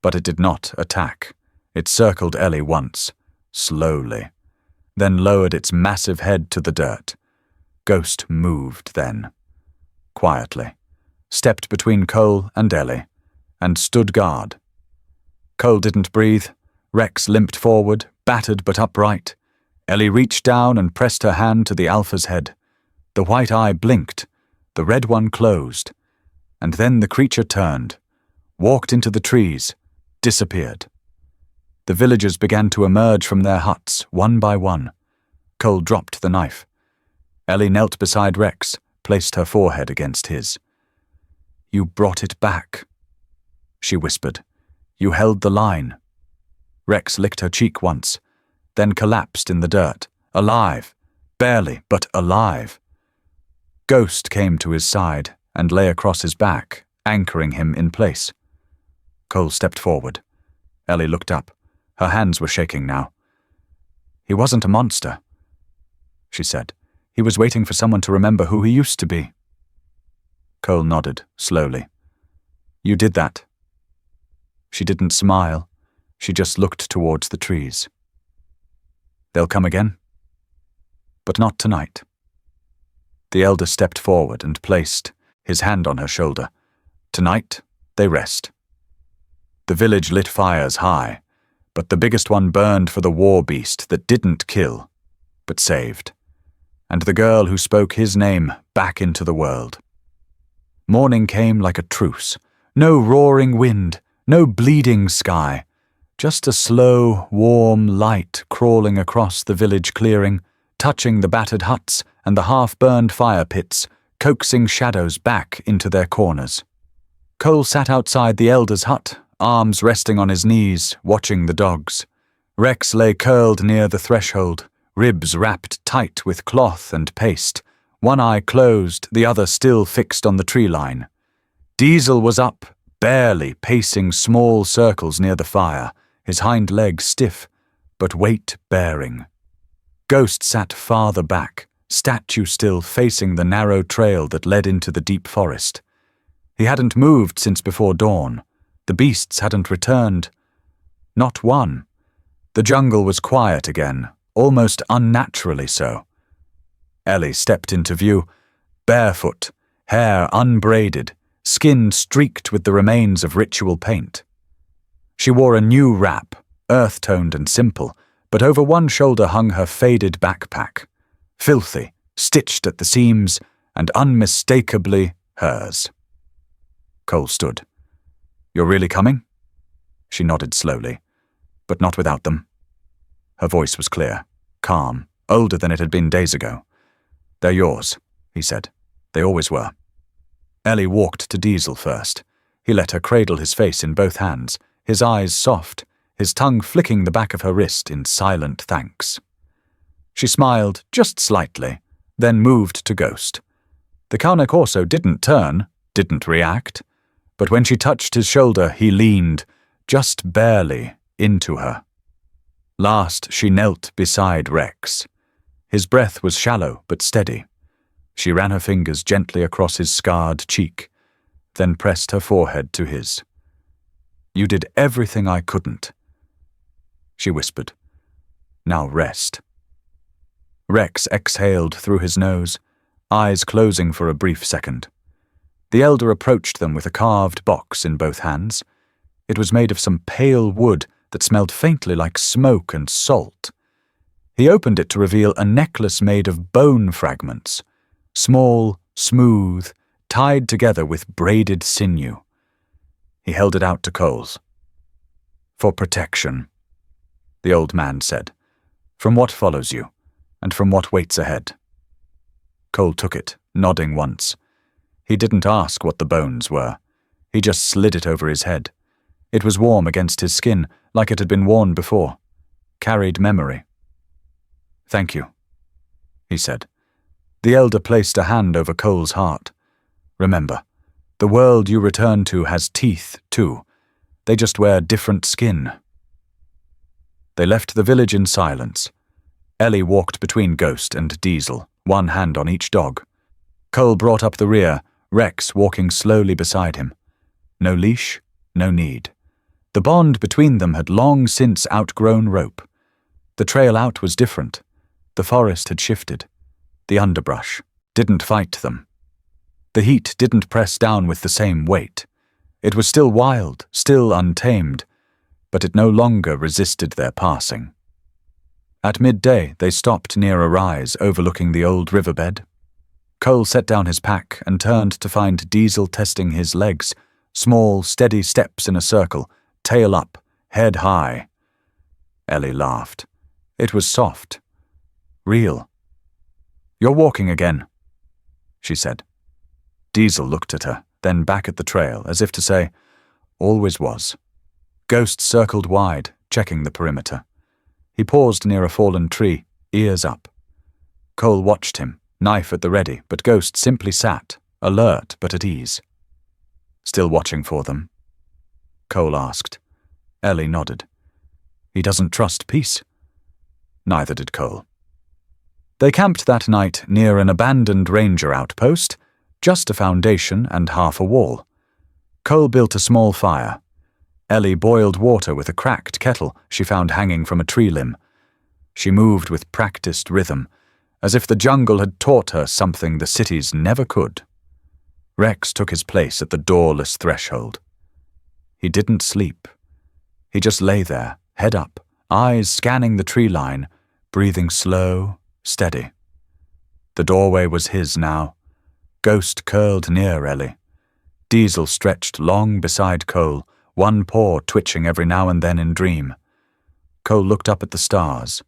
but it did not attack. It circled Ellie once, slowly, then lowered its massive head to the dirt. Ghost moved then, quietly, stepped between Cole and Ellie, and stood guard. Cole didn't breathe. Rex limped forward, battered but upright. Ellie reached down and pressed her hand to the alpha's head. The white eye blinked, the red one closed, and then the creature turned, walked into the trees, disappeared. The villagers began to emerge from their huts, one by one. Cole dropped the knife. Ellie knelt beside Rex, placed her forehead against his. "You brought it back," she whispered. "You held the line." Rex licked her cheek once, then collapsed in the dirt, alive, barely, but alive. Ghost came to his side and lay across his back, anchoring him in place. Cole stepped forward. Ellie looked up. Her hands were shaking now. "He wasn't a monster," she said. "He was waiting for someone to remember who he used to be." Cole nodded, slowly. "You did that." She didn't smile. She just looked towards the trees. "They'll come again?" "But not tonight." The elder stepped forward and placed his hand on her shoulder. "Tonight, they rest." The village lit fires high, but the biggest one burned for the war beast that didn't kill, but saved, and the girl who spoke his name back into the world. Morning came like a truce. No roaring wind, no bleeding sky, just a slow, warm light crawling across the village clearing, touching the battered huts and the half-burned fire pits, coaxing shadows back into their corners. Cole sat outside the elder's hut, arms resting on his knees, watching the dogs. Rex lay curled near the threshold, ribs wrapped tight with cloth and paste, one eye closed, the other still fixed on the tree line. Diesel was up, barely pacing small circles near the fire, his hind legs stiff, but weight-bearing. Ghost sat farther back, statue still facing the narrow trail that led into the deep forest. He hadn't moved since before dawn. The beasts hadn't returned. Not one. The jungle was quiet again, almost unnaturally so. Ellie stepped into view, barefoot, hair unbraided, skin streaked with the remains of ritual paint. She wore a new wrap, earth-toned and simple, but over one shoulder hung her faded backpack, filthy, stitched at the seams, and unmistakably hers. Cole stood. "You're really coming?" She nodded slowly, but not without them. Her voice was clear, calm, older than it had been days ago. "They're yours," he said. "They always were." Ellie walked to Diesel first. He let her cradle his face in both hands, his eyes soft, his tongue flicking the back of her wrist in silent thanks. She smiled just slightly, then moved to Ghost. The Cane Corso didn't turn, didn't react, but when she touched his shoulder, he leaned, just barely, into her. Last, she knelt beside Rex. His breath was shallow but steady. She ran her fingers gently across his scarred cheek, then pressed her forehead to his. "You did everything I couldn't," she whispered. "Now rest." Rex exhaled through his nose, eyes closing for a brief second. The elder approached them with a carved box in both hands. It was made of some pale wood that smelled faintly like smoke and salt. He opened it to reveal a necklace made of bone fragments, small, smooth, tied together with braided sinew. He held it out to Coles. "For protection," the old man said, "from what follows you, and from what waits ahead." Cole took it, nodding once. He didn't ask what the bones were. He just slid it over his head. It was warm against his skin, like it had been worn before. Carried memory. "Thank you," he said. The elder placed a hand over Cole's heart. "Remember, the world you return to has teeth, too. They just wear different skin." They left the village in silence. Ellie walked between Ghost and Diesel, one hand on each dog. Cole brought up the rear, Rex walking slowly beside him. No leash, no need. The bond between them had long since outgrown rope. The trail out was different. The forest had shifted. The underbrush didn't fight them. The heat didn't press down with the same weight. It was still wild, still untamed, but it no longer resisted their passing. At midday, they stopped near a rise overlooking the old riverbed. Cole set down his pack and turned to find Diesel testing his legs, small, steady steps in a circle, tail up, head high. Ellie laughed. It was soft. Real. "You're walking again," she said. Diesel looked at her, then back at the trail, as if to say, "Always was." Ghost circled wide, checking the perimeter. He paused near a fallen tree, ears up. Cole watched him, knife at the ready, but Ghost simply sat, alert but at ease. "Still watching for them?" Cole asked. Ellie nodded. "He doesn't trust peace." Neither did Cole. They camped that night near an abandoned ranger outpost, just a foundation and half a wall. Cole built a small fire. Ellie boiled water with a cracked kettle she found hanging from a tree limb. She moved with practiced rhythm, as if the jungle had taught her something the cities never could. Rex took his place at the doorless threshold. He didn't sleep. He just lay there, head up, eyes scanning the tree line, breathing slow, steady. The doorway was his now. Ghost curled near Ellie. Diesel stretched long beside Cole, one paw twitching every now and then in dream. Cole looked up at the stars,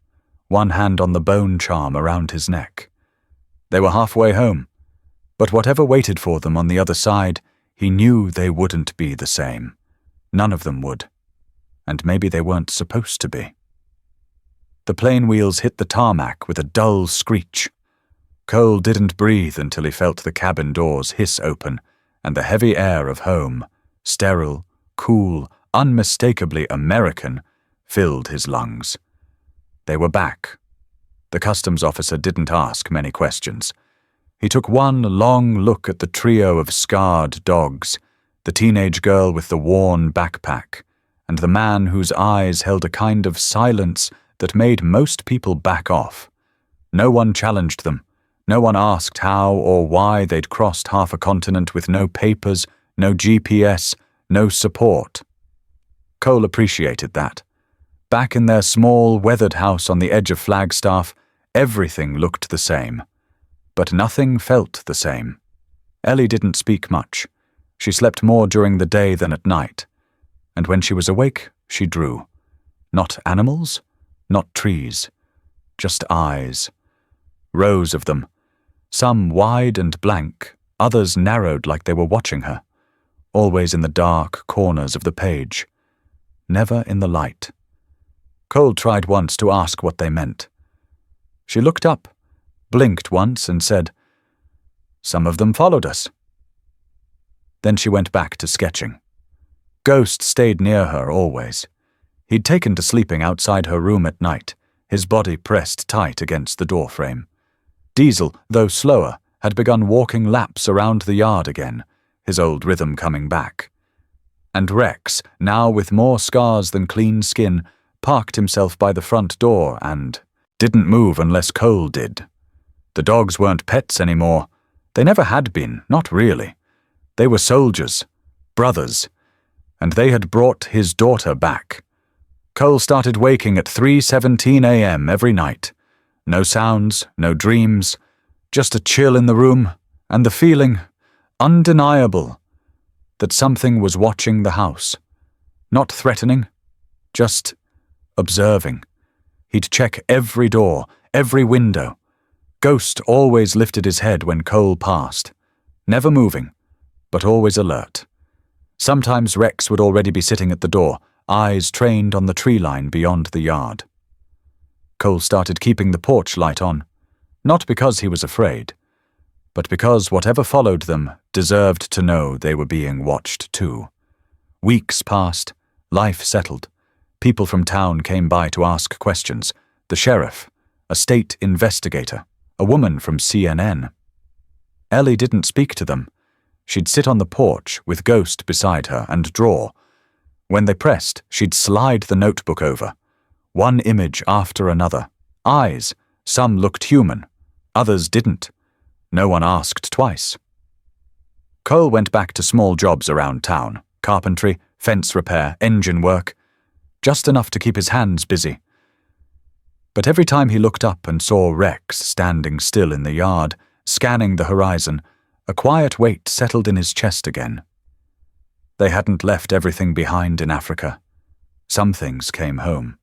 one hand on the bone charm around his neck. They were halfway home, but whatever waited for them on the other side, he knew they wouldn't be the same. None of them would. And maybe they weren't supposed to be. The plane wheels hit the tarmac with a dull screech. Cole didn't breathe until he felt the cabin doors hiss open and the heavy air of home, sterile, cool, unmistakably American, filled his lungs. They were back. The customs officer didn't ask many questions. He took one long look at the trio of scarred dogs, the teenage girl with the worn backpack, and the man whose eyes held a kind of silence that made most people back off. No one challenged them. No one asked how or why they'd crossed half a continent with no papers, no GPS, no support. Cole appreciated that. Back in their small, weathered house on the edge of Flagstaff, everything looked the same. But nothing felt the same. Ellie didn't speak much. She slept more during the day than at night. And when she was awake, she drew. Not animals, not trees, just eyes. Rows of them. Some wide and blank, others narrowed like they were watching her. Always in the dark corners of the page. Never in the light. Cole tried once to ask what they meant. She looked up, blinked once and said, "Some of them followed us." Then she went back to sketching. Ghost stayed near her always. He'd taken to sleeping outside her room at night, his body pressed tight against the doorframe. Diesel, though slower, had begun walking laps around the yard again, his old rhythm coming back. And Rex, now with more scars than clean skin, parked himself by the front door and didn't move unless Cole did. The dogs weren't pets anymore. They never had been, not really. They were soldiers, brothers, and they had brought his daughter back. Cole started waking at 3:17 a.m. every night. No sounds, no dreams, just a chill in the room, and the feeling, undeniable, that something was watching the house. Not threatening, just observing. He'd check every door, every window. Ghost always lifted his head when Cole passed, never moving, but always alert. Sometimes Rex would already be sitting at the door, eyes trained on the tree line beyond the yard. Cole started keeping the porch light on, not because he was afraid, but because whatever followed them deserved to know they were being watched too. Weeks passed, life settled. People from town came by to ask questions. The sheriff, a state investigator, a woman from CNN. Ellie didn't speak to them. She'd sit on the porch with Ghost beside her and draw. When they pressed, she'd slide the notebook over. One image after another. Eyes. Some looked human. Others didn't. No one asked twice. Cole went back to small jobs around town. Carpentry, fence repair, engine work. Just enough to keep his hands busy. But every time he looked up and saw Rex standing still in the yard, scanning the horizon, a quiet weight settled in his chest again. They hadn't left everything behind in Africa. Some things came home.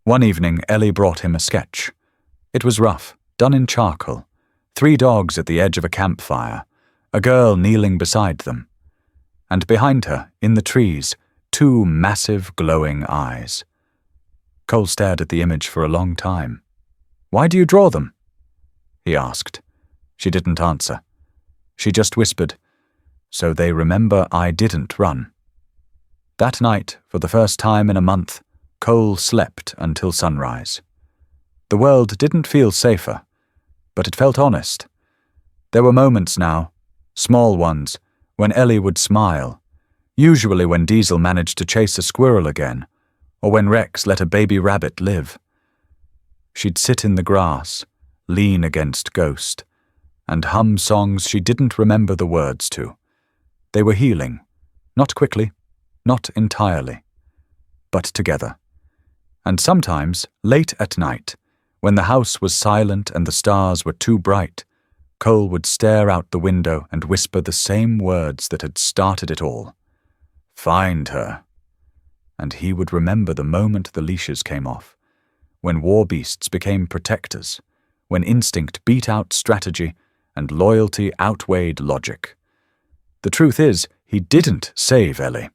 One evening, Ellie brought him a sketch. It was rough, done in charcoal. 3 dogs at the edge of a campfire, a girl kneeling beside them. And behind her, in the trees, 2 massive glowing eyes. Cole stared at the image for a long time. "Why do you draw them?" he asked. She didn't answer. She just whispered, "So they remember I didn't run." That night, for the first time in a month, Cole slept until sunrise. The world didn't feel safer, but it felt honest. There were moments now, small ones, when Ellie would smile, usually when Diesel managed to chase a squirrel again, or when Rex let a baby rabbit live. She'd sit in the grass, lean against Ghost, and hum songs she didn't remember the words to. They were healing, not quickly, not entirely, but together. And sometimes, late at night, when the house was silent and the stars were too bright, Cole would stare out the window and whisper the same words that had started it all. "Find her." And he would remember the moment the leashes came off, when war beasts became protectors, when instinct beat out strategy and loyalty outweighed logic. The truth is, he didn't save Ellie.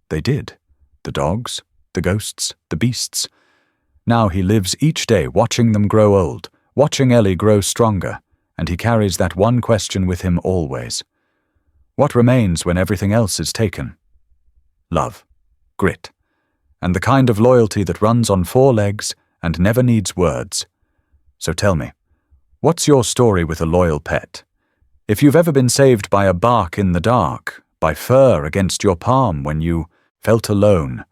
They did. The dogs, the ghosts, the beasts. Now he lives each day watching them grow old, watching Ellie grow stronger, and he carries that one question with him always. What remains when everything else is taken? Love, grit, and the kind of loyalty that runs on 4 legs and never needs words. So tell me, what's your story with a loyal pet? If you've ever been saved by a bark in the dark, by fur against your palm when you felt alone,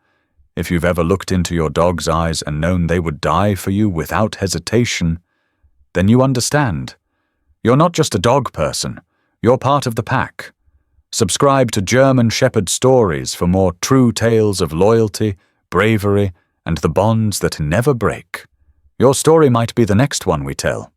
if you've ever looked into your dog's eyes and known they would die for you without hesitation, then you understand. You're not just a dog person, you're part of the pack. Subscribe to German Shepherd Stories for more true tales of loyalty, bravery, and the bonds that never break. Your story might be the next one we tell.